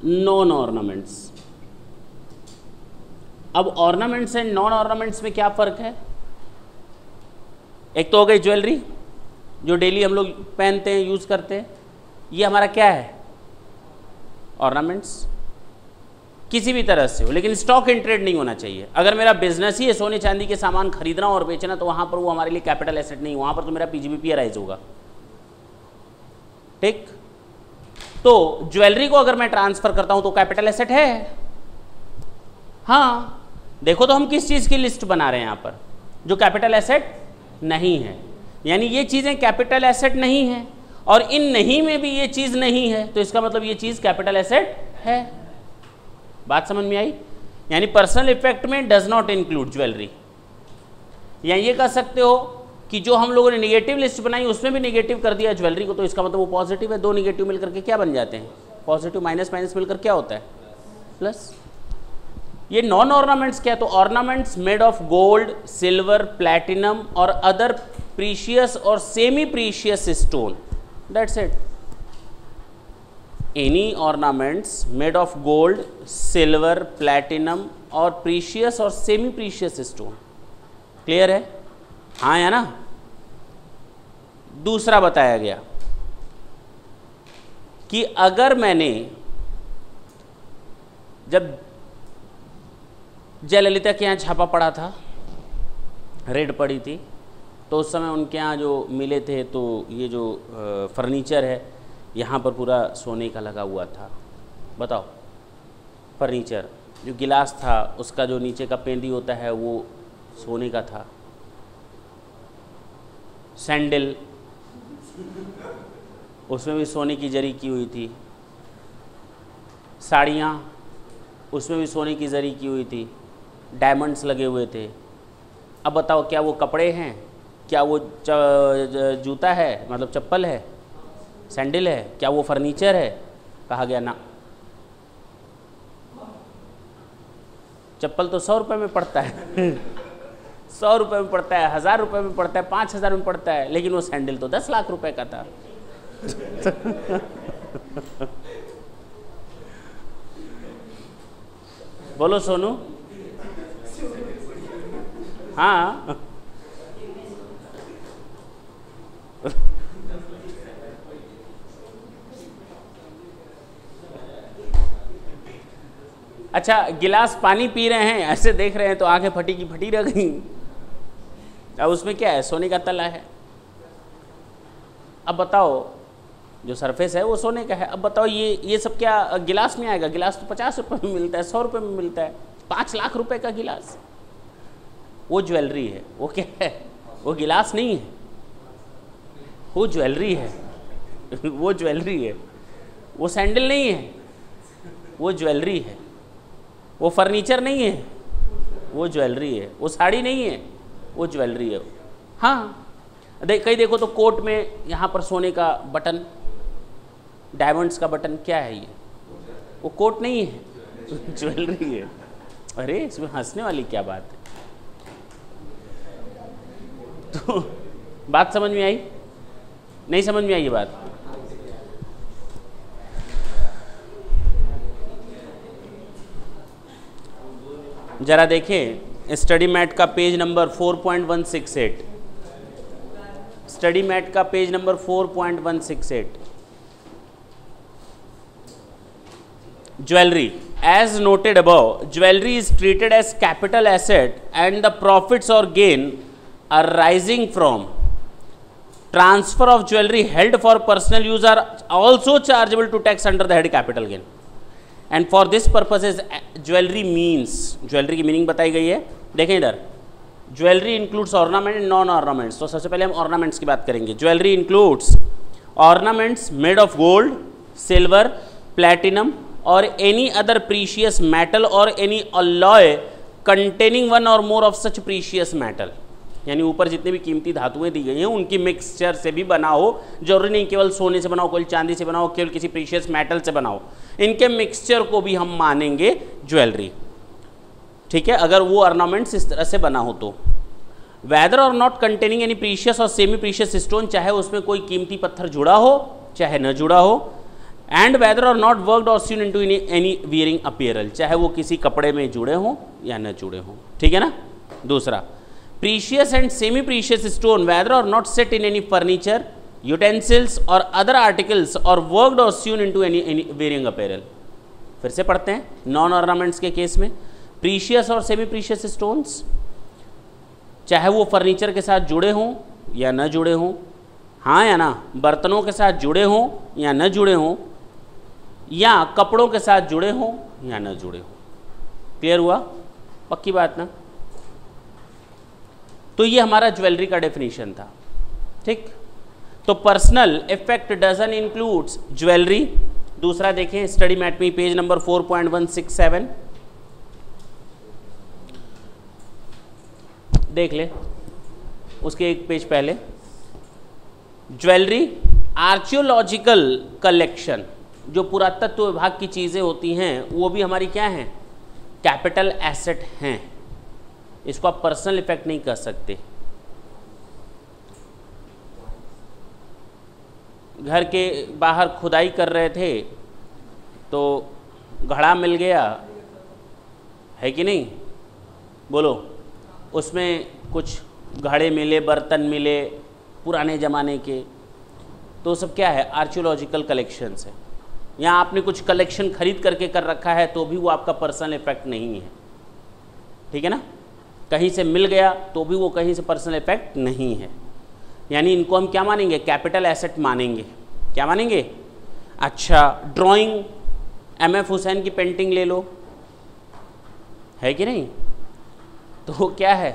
नॉन ऑर्नामेंट्स। अब ऑर्नामेंट्स एंड नॉन ऑर्नामेंट्स में क्या फर्क है? एक तो हो गई ज्वेलरी जो डेली हम लोग पहनते हैं, यूज करते हैं, ये हमारा क्या है? ऑर्नामेंट्स। किसी भी तरह से हो, लेकिन स्टॉक इन ट्रेड नहीं होना चाहिए। अगर मेरा बिजनेस ही है सोने चांदी के सामान खरीदना और बेचना, तो वहां पर वो हमारे लिए कैपिटल एसेट नहीं, वहां पर तो मेरा पीजीबीपी राइज होगा। ठीक, तो ज्वेलरी को अगर मैं ट्रांसफर करता हूं तो कैपिटल एसेट है। हाँ, देखो तो हम किस चीज की लिस्ट बना रहे हैं यहां पर, जो कैपिटल एसेट नहीं है, यानी ये चीजें कैपिटल एसेट नहीं है, और इन नहीं में भी ये चीज नहीं है, तो इसका मतलब ये चीज कैपिटल एसेट है। बात समझ में आई? यानी पर्सनल इफेक्ट में डज नॉट इंक्लूड ज्वेलरी। या ये कह सकते हो कि जो हम लोगों ने निगेटिव लिस्ट बनाई उसमें भी निगेटिव कर दिया ज्वेलरी को, तो इसका मतलब वो पॉजिटिव है। दो निगेटिव मिलकर के क्या बन जाते हैं? पॉजिटिव। माइनस माइनस मिलकर क्या होता है? प्लस। ये नॉन ऑर्नामेंट्स क्या है? तो ornaments made of gold, silver, platinum और अदर प्रीशियस और semi precious stone, that's it. Any ornaments made of gold, silver, platinum और प्रीशियस और सेमी प्रीशियस स्टोन। क्लियर है? हाँ या ना? दूसरा बताया गया कि अगर मैंने, जब जयललिता के यहाँ छापा पड़ा था, रेड पड़ी थी, तो उस समय उनके यहाँ जो मिले थे, तो ये जो फर्नीचर है यहाँ पर पूरा सोने का लगा हुआ था। बताओ, फर्नीचर, जो गिलास था उसका जो नीचे का पेंदी होता है वो सोने का था। सैंडल, उसमें भी सोने की जरी की हुई थी। साड़ियाँ, उसमें भी सोने की जरी की हुई थी, डायमंड्स लगे हुए थे। अब बताओ, क्या वो कपड़े हैं? क्या वो जूता है, मतलब चप्पल है, सैंडल है? क्या वो फर्नीचर है? कहा गया ना। चप्पल तो 100 रुपये में पड़ता है 100 रुपये में पड़ता है, 1000 रुपये में पड़ता है, 5000 में पड़ता है, लेकिन वो सैंडल तो 10 लाख रुपए का था बोलो सोनू। हाँ अच्छा, गिलास पानी पी रहे हैं, ऐसे देख रहे हैं तो आंखें फटी की फटी रह गई। अब उसमें क्या है? सोने का तला है। अब बताओ, जो सरफेस है वो सोने का है। अब बताओ, ये सब क्या गिलास में आएगा? गिलास तो 50 रुपये में मिलता है, 100 रुपये में मिलता है, 5 लाख रुपए का गिलास। वो ज्वेलरी है। वो क्या है? वो गिलास नहीं है, वो ज्वेलरी है वो ज्वेलरी है। वो सैंडल नहीं है, वो ज्वेलरी है, वो फर्नीचर नहीं है, वो ज्वेलरी है। वो साड़ी नहीं है, वो ज्वेलरी है। हाँ कहीं देखो तो कोट में यहाँ पर सोने का बटन, डायमंड्स का बटन, क्या है ये? वो कोट नहीं है, ज्वेलरी है। अरे इसमें हंसने वाली क्या बात है? तो बात समझ में आई? नहीं समझ में आई ये बात? जरा देखें स्टडी मैट का पेज नंबर 4.168, स्टडी मैट का page number 4.168। Jewellery, as noted above, jewelry is treated as capital asset and the profits or gain arising from transfer of jewelry held for personal use are also chargeable to tax under the head capital gain. And for this purposes jewelry means, jewellery की meaning बताई गई है। देखें इधर, jewellery includes ornament and non ornaments. तो सबसे पहले हम ऑर्नामेंट्स की बात करेंगे। Jewellery includes ornaments made of gold, silver, platinum or any other precious metal or any alloy containing one or more of such precious metal। यानी ऊपर जितने भी कीमती धातुएं दी गई हैं उनकी मिक्सचर से भी बना हो, जरूरी नहीं केवल सोने से बनाओ, केवल चांदी से बनाओ, केवल किसी प्रीशियस मेटल से बनाओ, इनके मिक्सचर को भी हम मानेंगे ज्वेलरी। ठीक है, अगर वो ऑर्नामेंट्स इस तरह से बना हो तो। वेदर और नॉट कंटेनिंग एनी प्रीशियस और सेमी प्रीशियस स्टोन, चाहे उसमें कोई कीमती पत्थर जुड़ा हो चाहे न जुड़ा हो। एंड वेदर और नॉट वर्कड और सीन इनटू एनी वियरिंग अपीयरल, चाहे वो किसी कपड़े में जुड़े हों या न जुड़े हों। ठीक है ना। दूसरा, precious and semi precious stone whether और not set in any furniture, utensils और अदर आर्टिकल्स और वर्कड और sewn into any wearing apparel. फिर से पढ़ते हैं नॉन ऑर्नामेंट्स के केस में। प्रीशियस और सेमी प्रीशियस स्टोन्स, चाहे वो फर्नीचर के साथ जुड़े हों या न जुड़े हों, हाँ या ना, बर्तनों के साथ जुड़े हों या न जुड़े हों, या कपड़ों के साथ जुड़े हों या न जुड़े हों। क्लियर हुआ? पक्की बात ना। तो ये हमारा ज्वेलरी का डेफिनेशन था। ठीक, तो personal effect doesn't includes jewellery. दूसरा देखें स्टडी मैट में पेज नंबर 4.167, देख ले उसके एक पेज पहले। ज्वेलरी आर्कियोलॉजिकल कलेक्शन, जो पुरातत्व विभाग की चीज़ें होती हैं वो भी हमारी क्या हैं? कैपिटल एसेट हैं। इसको आप पर्सनल इफेक्ट नहीं कर सकते। घर के बाहर खुदाई कर रहे थे तो घड़ा मिल गया, है कि नहीं? बोलो, उसमें कुछ घड़े मिले, बर्तन मिले पुराने ज़माने के, तो सब क्या है? आर्कियोलॉजिकल कलेक्शंस है। यहाँ आपने कुछ कलेक्शन खरीद करके कर रखा है तो भी वो आपका पर्सनल इफेक्ट नहीं है। ठीक है ना। कहीं से मिल गया तो भी वो कहीं से पर्सनल इफेक्ट नहीं है। यानी इनको हम क्या मानेंगे? कैपिटल एसेट मानेंगे। क्या मानेंगे? अच्छा, ड्राइंग, M.F. हुसैन की पेंटिंग ले लो, है कि नहीं? तो क्या है?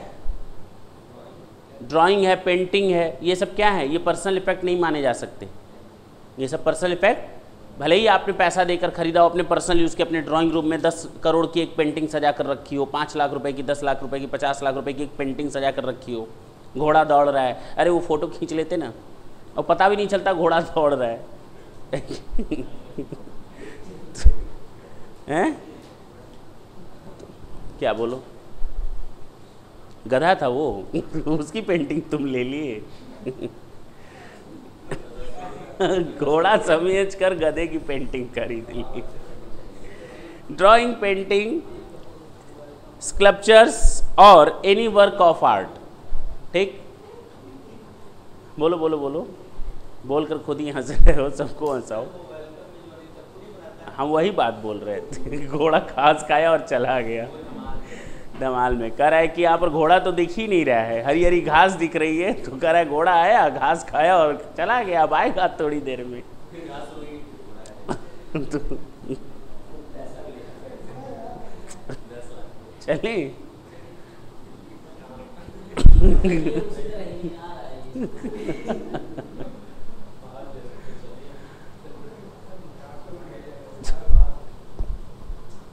ड्राइंग है, पेंटिंग है, ये सब क्या है? ये पर्सनल इफेक्ट नहीं माने जा सकते। ये सब पर्सनल इफेक्ट, भले ही आपने पैसा देकर खरीदा हो, अपने पर्सनल यूज़ के अपने ड्राइंग रूम में 10 करोड़ की एक पेंटिंग सजा कर रखी हो, 5 लाख रुपए की, 10 लाख रुपए की, 50 लाख रुपए की एक पेंटिंग सजा कर रखी हो, घोड़ा दौड़ रहा है, अरे वो फोटो खींच लेते ना, और पता भी नहीं चलता घोड़ा दौड़ रहा है। हैं? क्या बोलो? गधा था वो, उसकी पेंटिंग तुम ले लिए। घोड़ा समझ कर गधे की पेंटिंग खरीद ली। ड्राइंग, पेंटिंग, स्कल्पचर्स और एनी वर्क ऑफ आर्ट। ठीक, बोलो बोलो बोलो, बोलकर खुद ही हंस रहे हो, सबको हंसाओ। हम वही बात बोल रहे थे। घोड़ा घास खाया और चला गया। धमाल में कह रहा है कि यहाँ पर घोड़ा तो दिख ही नहीं रहा है, हरी हरी घास दिख रही है, तो कह रहा है घोड़ा आया, घास खाया और चला गया, अब आएगा थोड़ी देर में। चले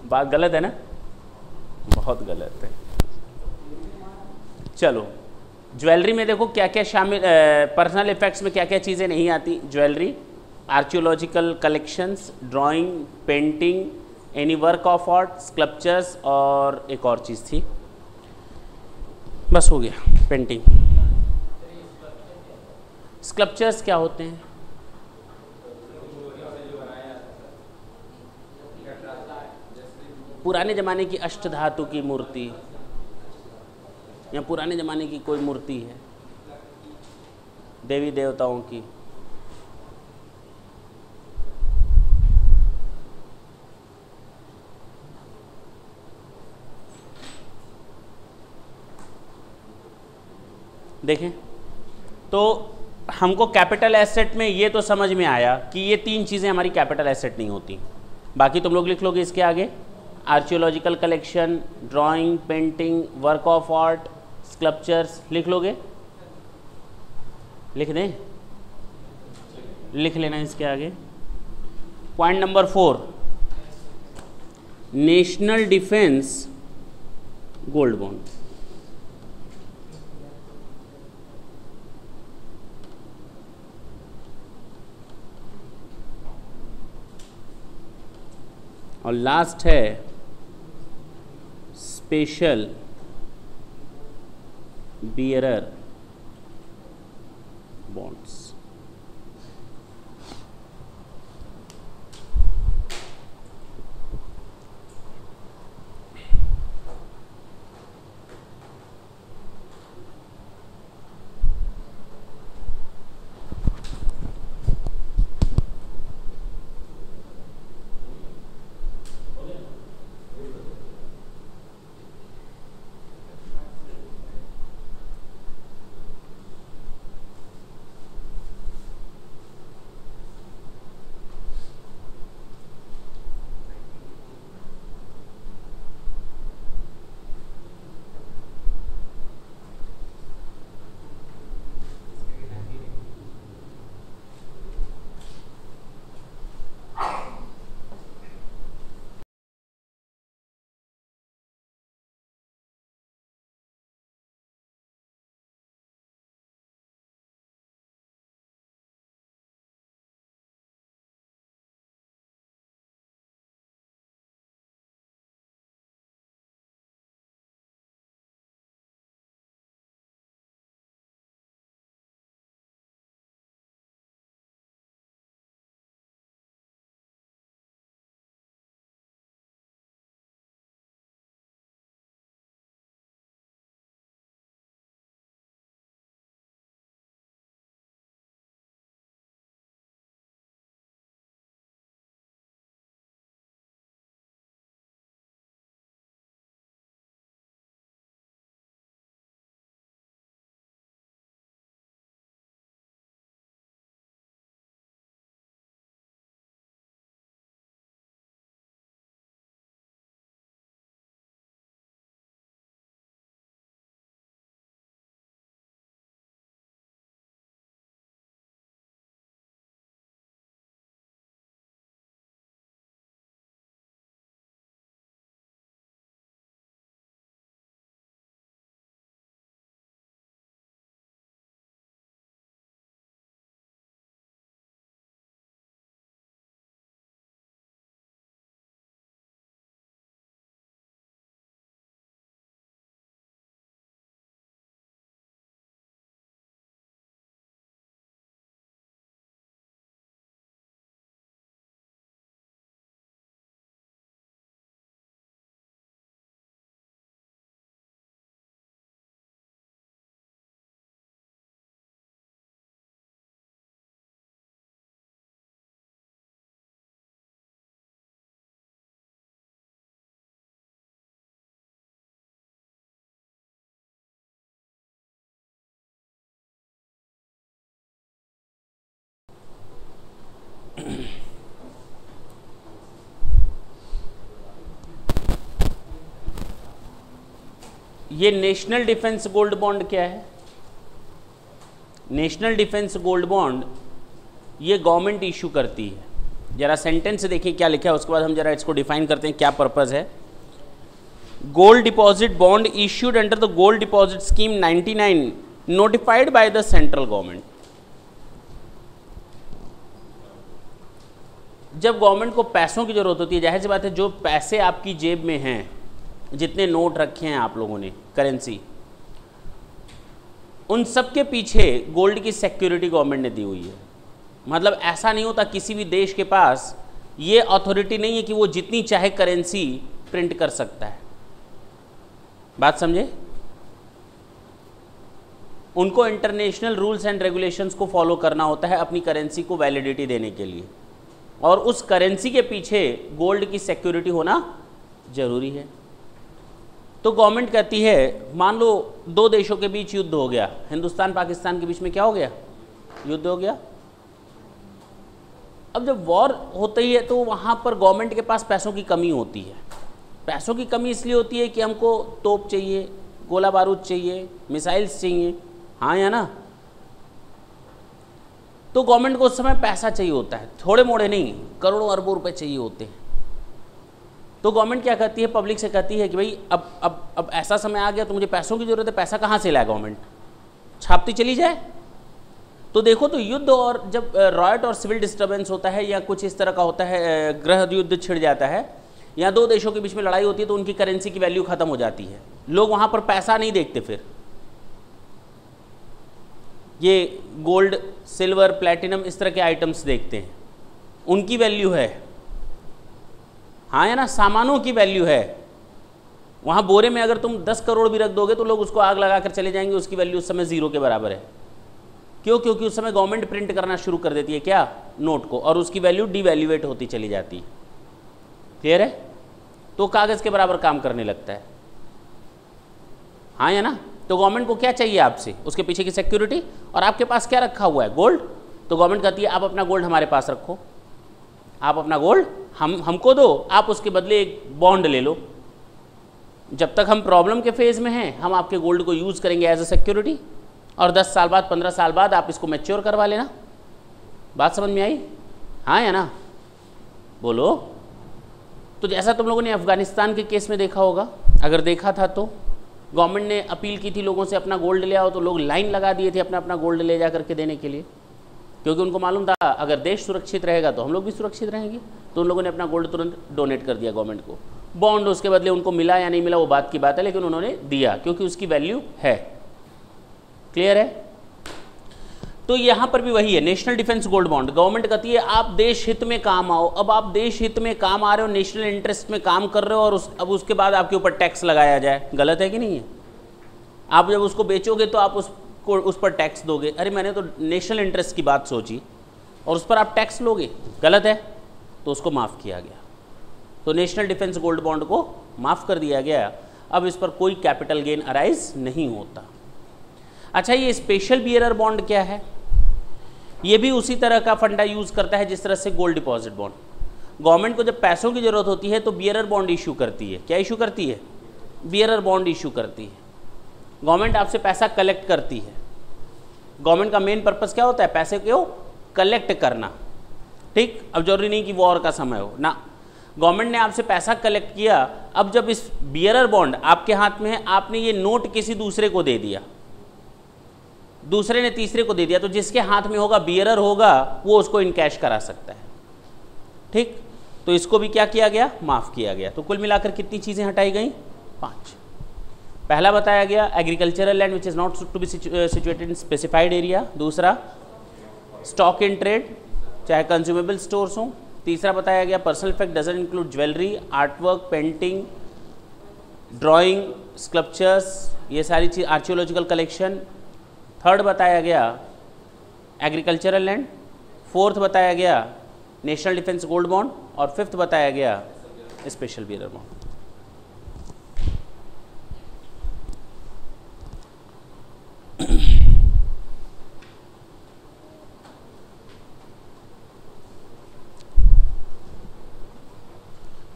बात गलत है ना, बहुत गलत है। चलो ज्वेलरी में देखो क्या क्या शामिल, पर्सनल इफेक्ट्स में क्या क्या चीज़ें नहीं आती। Jewellery, archaeological collections, drawing, painting, any work of art, sculptures, और एक और चीज़ थी, बस हो गया पेंटिंग। स्कल्पचर्स क्या होते हैं? पुराने ज़माने की अष्टधातु की मूर्ति या पुराने ज़माने की कोई मूर्ति है देवी देवताओं की, देखें तो हमको कैपिटल एसेट में ये तो समझ में आया कि ये तीन चीज़ें हमारी कैपिटल एसेट नहीं होती। बाकी तुम लोग लिख लोगे इसके आगे, archaeological collection, drawing, painting, work of art, sculptures, लिख लोगे? लिख दें? लिख लेना इसके आगे। Point number 4, national defence gold bond. और लास्ट है स्पेशल बियरर बॉन्ड्स। ये नेशनल डिफेंस गोल्ड बॉन्ड क्या है? नेशनल डिफेंस गोल्ड बॉन्ड ये गवर्नमेंट इशू करती है। जरा सेंटेंस देखिए क्या लिखा है, उसके बाद हम जरा इसको डिफाइन करते हैं क्या पर्पज़ है। Gold deposit bond issued under the gold deposit scheme 99 notified by the central government. जब गवर्नमेंट को पैसों की जरूरत होती है, जाहिर सी बात है जो पैसे आपकी जेब में हैं, जितने नोट रखे हैं आप लोगों ने, करेंसी, उन सब के पीछे गोल्ड की सिक्योरिटी गवर्नमेंट ने दी हुई है। मतलब ऐसा नहीं होता, किसी भी देश के पास ये अथॉरिटी नहीं है कि वो जितनी चाहे करेंसी प्रिंट कर सकता है। बात समझे? उनको इंटरनेशनल रूल्स एंड रेगुलेशंस को फॉलो करना होता है अपनी करेंसी को वैलिडिटी देने के लिए, और उस करेंसी के पीछे गोल्ड की सिक्योरिटी होना जरूरी है। तो गवर्नमेंट कहती है, मान लो दो देशों के बीच युद्ध हो गया, हिंदुस्तान पाकिस्तान के बीच में क्या हो गया, युद्ध हो गया। अब जब वॉर होती है तो वहाँ पर गवर्नमेंट के पास पैसों की कमी होती है। पैसों की कमी इसलिए होती है कि हमको तोप चाहिए, गोला बारूद चाहिए, मिसाइल्स चाहिए, हाँ या ना। तो गवर्नमेंट को उस समय पैसा चाहिए होता है, थोड़े मोड़े नहीं, करोड़ों अरबों रुपए चाहिए होते हैं। तो गवर्नमेंट क्या कहती है, पब्लिक से कहती है कि भाई अब ऐसा समय आ गया तो मुझे पैसों की जरूरत है, पैसा कहाँ से लाए गवर्नमेंट, छापती चली जाए। तो देखो, तो युद्ध और जब रॉयट और सिविल डिस्टर्बेंस होता है या कुछ इस तरह का होता है, गृह युद्ध छिड़ जाता है या दो देशों के बीच में लड़ाई होती है, तो उनकी करेंसी की वैल्यू खत्म हो जाती है। लोग वहाँ पर पैसा नहीं देखते, फिर ये गोल्ड, सिल्वर, प्लैटिनम इस तरह के आइटम्स देखते हैं, उनकी वैल्यू है, हाँ या ना, सामानों की वैल्यू है। वहाँ बोरे में अगर तुम 10 करोड़ भी रख दोगे तो लोग उसको आग लगा कर चले जाएंगे, उसकी वैल्यू उस समय जीरो के बराबर है। क्यों? क्योंकि उस समय गवर्नमेंट प्रिंट करना शुरू कर देती है क्या, नोट को, और उसकी वैल्यू डिवैल्यूएट होती चली जाती है। क्लियर है? तो कागज के बराबर काम करने लगता है, हाँ या ना। तो गवर्नमेंट को क्या चाहिए आपसे, उसके पीछे की सिक्योरिटी, और आपके पास क्या रखा हुआ है, गोल्ड। तो गवर्नमेंट कहती है आप अपना गोल्ड हमारे पास रखो, आप अपना गोल्ड हमको दो, आप उसके बदले एक बॉन्ड ले लो। जब तक हम प्रॉब्लम के फेज में हैं, हम आपके गोल्ड को यूज़ करेंगे एज अ सिक्योरिटी, और 10 साल बाद, 15 साल बाद आप इसको मैच्योर करवा लेना। बात समझ में आई, हाँ या ना, बोलो। तो जैसा तुम लोगों ने अफगानिस्तान के केस में देखा होगा, अगर देखा था तो गवर्नमेंट ने अपील की थी लोगों से अपना गोल्ड ले आओ, तो लोग लाइन लगा दिए थे अपना अपना गोल्ड ले जा करके देने के लिए, क्योंकि उनको मालूम था अगर देश सुरक्षित रहेगा तो हम लोग भी सुरक्षित रहेंगे। तो उन लोगों ने अपना गोल्ड तुरंत डोनेट कर दिया गवर्नमेंट को। बॉन्ड उसके बदले उनको मिला या नहीं मिला वो बात की बात है, लेकिन उन्होंने दिया क्योंकि उसकी वैल्यू है। क्लियर है? तो यहाँ पर भी वही है, national defence gold bond. Government कहती है आप देश हित में काम आओ। अब आप देश हित में काम आ रहे हो, नेशनल इंटरेस्ट में काम कर रहे हो, और अब उसके बाद आपके ऊपर टैक्स लगाया जाए, गलत है कि नहीं है? आप जब उसको बेचोगे तो आप उस पर टैक्स दोगे। अरे मैंने तो नेशनल इंटरेस्ट की बात सोची और उस पर आप टैक्स लोगे, गलत है। तो उसको माफ़ किया गया, तो नेशनल डिफेंस गोल्ड बॉन्ड को माफ़ कर दिया गया। अब इस पर कोई कैपिटल गेन अराइज नहीं होता। अच्छा, ये स्पेशल बियरर बॉन्ड क्या है? ये भी उसी तरह का फंडा यूज़ करता है जिस तरह से गोल्ड डिपॉजिट बॉन्ड। गवर्नमेंट को जब पैसों की ज़रूरत होती है तो बियरर बॉन्ड इशू करती है। क्या इशू करती है? बियरर बॉन्ड इशू करती है। गवर्नमेंट आपसे पैसा कलेक्ट करती है। गवर्नमेंट का मेन पर्पस क्या होता है? पैसे को कलेक्ट करना। ठीक, अब जरूरी नहीं कि वॉर का समय हो ना, गवर्नमेंट ने आपसे पैसा कलेक्ट किया। अब जब इस बियरर बॉन्ड आपके हाथ में है, आपने ये नोट किसी दूसरे को दे दिया, दूसरे ने तीसरे को दे दिया, तो जिसके हाथ में होगा, बियरर होगा, वो उसको इनकैश करा सकता है। ठीक, तो इसको भी क्या किया गया? माफ़ किया गया। तो कुल मिलाकर कितनी चीज़ें हटाई गई? 5। पहला बताया गया agricultural land which is not to be situated in specified area. दूसरा स्टॉक इन ट्रेड, चाहे कंज्यूमेबल स्टोर्स हों। तीसरा बताया गया personal effect doesn't include jewellery, artwork, painting, drawing, sculptures, ये सारी चीज़, आर्कियोलॉजिकल कलेक्शन। थर्ड बताया गया एग्रीकल्चरल लैंड। फोर्थ बताया गया नेशनल डिफेंस गोल्ड बॉन्ड, और फिफ्थ बताया गया स्पेशल बियरर बॉन्ड।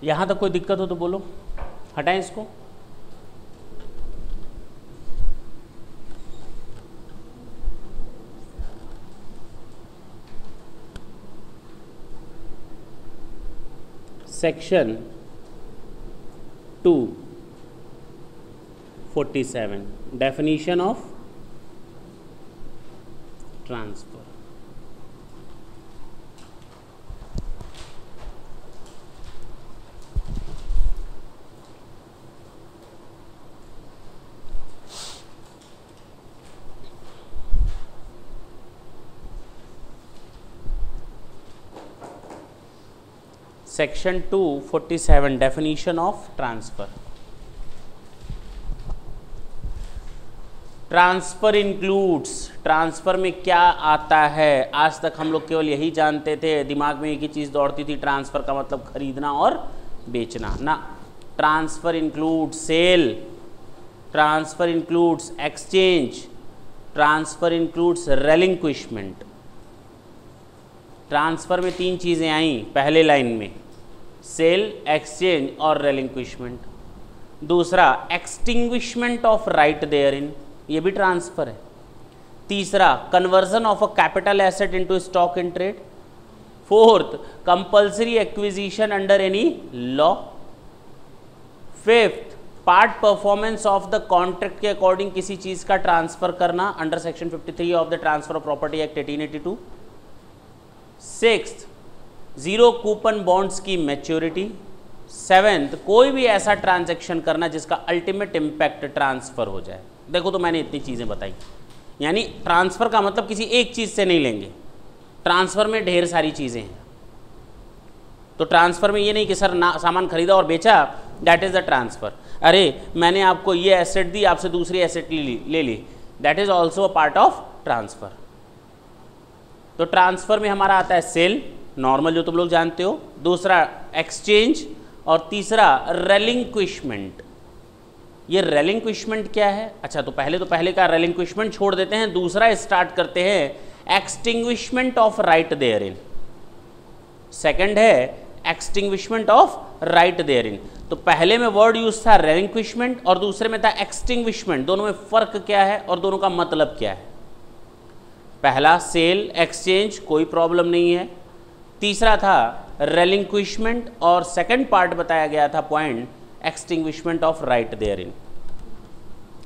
यहाँ तक कोई दिक्कत हो तो बोलो, हटाएं इसको। Section 247 definition of transfer. Section 247 definition of transfer. Transfer includes, transfer में क्या आता है? आज तक हम लोग केवल यही जानते थे, दिमाग में एक ही चीज़ दौड़ती थी, ट्रांसफर का मतलब खरीदना और बेचना ना। Transfer includes sale, transfer includes exchange, transfer includes relinquishment. Transfer में तीन चीज़ें आई पहले लाइन में, सेल, एक्सचेंज और रेलिंक्विशमेंट। दूसरा extinguishment of right therein, ये भी ट्रांसफर है। तीसरा conversion of a capital asset into stock in trade. Fourth compulsory acquisition under any law. Fifth part performance of the contract के according किसी चीज का ट्रांसफर करना under section 53 of the transfer of property act 1882। Sixth zero coupon bonds की maturity. Seventh कोई भी ऐसा transaction करना जिसका अल्टीमेट इंपैक्ट ट्रांसफर हो जाए। देखो तो मैंने इतनी चीज़ें बताई, यानी ट्रांसफर का मतलब किसी एक चीज़ से नहीं लेंगे, ट्रांसफर में ढेर सारी चीज़ें हैं। तो ट्रांसफर में ये नहीं कि सर ना सामान खरीदा और बेचा, दैट इज़ द ट्रांसफर। अरे मैंने आपको ये एसेट दी, आपसे दूसरी एसेट ले ली, that is also a part of transfer. तो ट्रांसफर में हमारा आता है सेल, नॉर्मल जो तुम लोग जानते हो, दूसरा एक्सचेंज और तीसरा रेलिंक्विशमेंट। ये रेलिंक्विशमेंट क्या है? अच्छा तो पहले का रेलिंक्विशमेंट छोड़ देते हैं, दूसरा स्टार्ट करते हैं extinguishment of right therein. Second है extinguishment of right therein. तो पहले में वर्ड यूज था रेलिंक्विशमेंट और दूसरे में था एक्सटिंग्विशमेंट। दोनों में फर्क क्या है और दोनों का मतलब क्या है? पहला सेल एक्सचेंज, कोई प्रॉब्लम नहीं है। तीसरा था रेलिंक्विशमेंट और सेकंड पार्ट बताया गया था point extinguishment of right therein.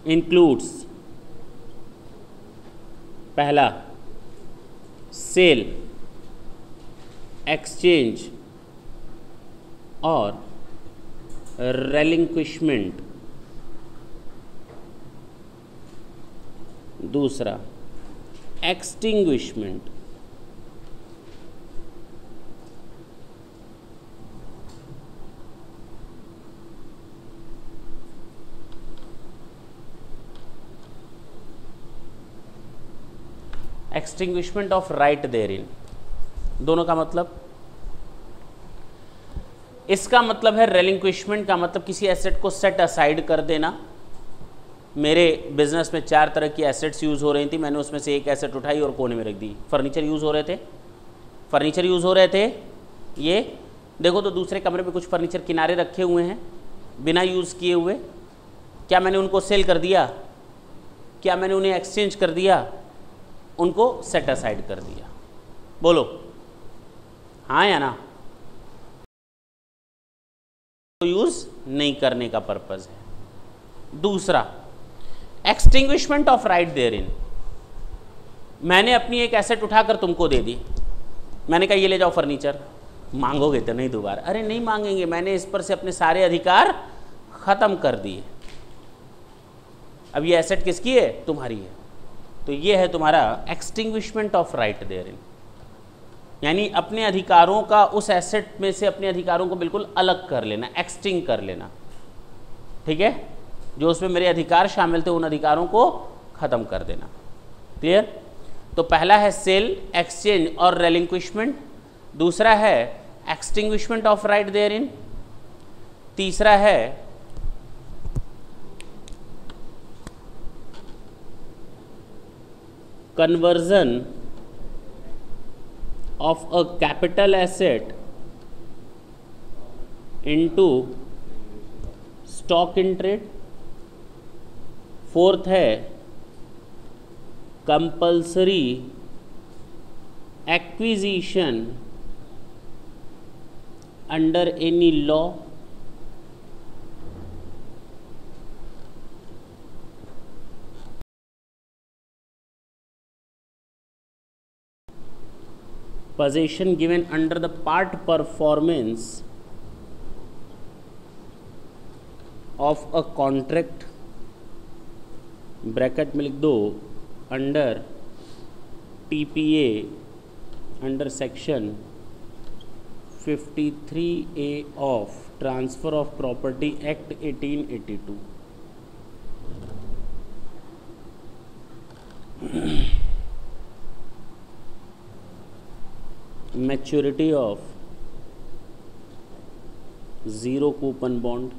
Includes पहला सेल, एक्सचेंज और रेलिंक्विशमेंट। दूसरा extinguishment. Extinguishment of right therein, दोनों का मतलब, इसका मतलब है रेलिंक्विशमेंट का मतलब किसी एसेट को सेट असाइड कर देना। मेरे बिजनेस में 4 तरह की एसेट्स यूज़ हो रही थी, मैंने उसमें से एक एसेट उठाई और कोने में रख दी। फर्नीचर यूज़ हो रहे थे, ये देखो तो दूसरे कमरे में कुछ फर्नीचर किनारे रखे हुए हैं बिना यूज़ किए हुए। क्या मैंने उनको सेल कर दिया? क्या मैंने उन्हें एक्सचेंज कर दिया? उनको सेट असाइड कर दिया। बोलो हाँ या ना? यूज़ नहीं करने का पर्पज़ है। दूसरा extinguishment of right therein, मैंने अपनी एक एसेट उठाकर तुमको दे दी, मैंने कहा ये ले जाओ फर्नीचर, मांगोगे तो नहीं दोबारा? अरे नहीं मांगेंगे, मैंने इस पर से अपने सारे अधिकार खत्म कर दिए, अब ये एसेट किसकी है? तुम्हारी है। तो ये है तुम्हारा extinguishment of right therein, यानी अपने अधिकारों का उस एसेट में से अपने अधिकारों को बिल्कुल अलग कर लेना, एक्सटिंग कर लेना। ठीक है, जो उसमें मेरे अधिकार शामिल थे उन अधिकारों को खत्म कर देना। क्लियर? तो पहला है सेल, एक्सचेंज और रेलिंक्विशमेंट। दूसरा है extinguishment of right therein. तीसरा है conversion of a capital asset into stock in trade. Fourth है compulsory acquisition under any law possession given under the part performance of a contract bracket में लिख दो under TPA under section 53A of transfer of property act 1882। Maturity of zero coupon bond,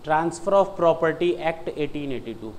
transfer of property act 1882।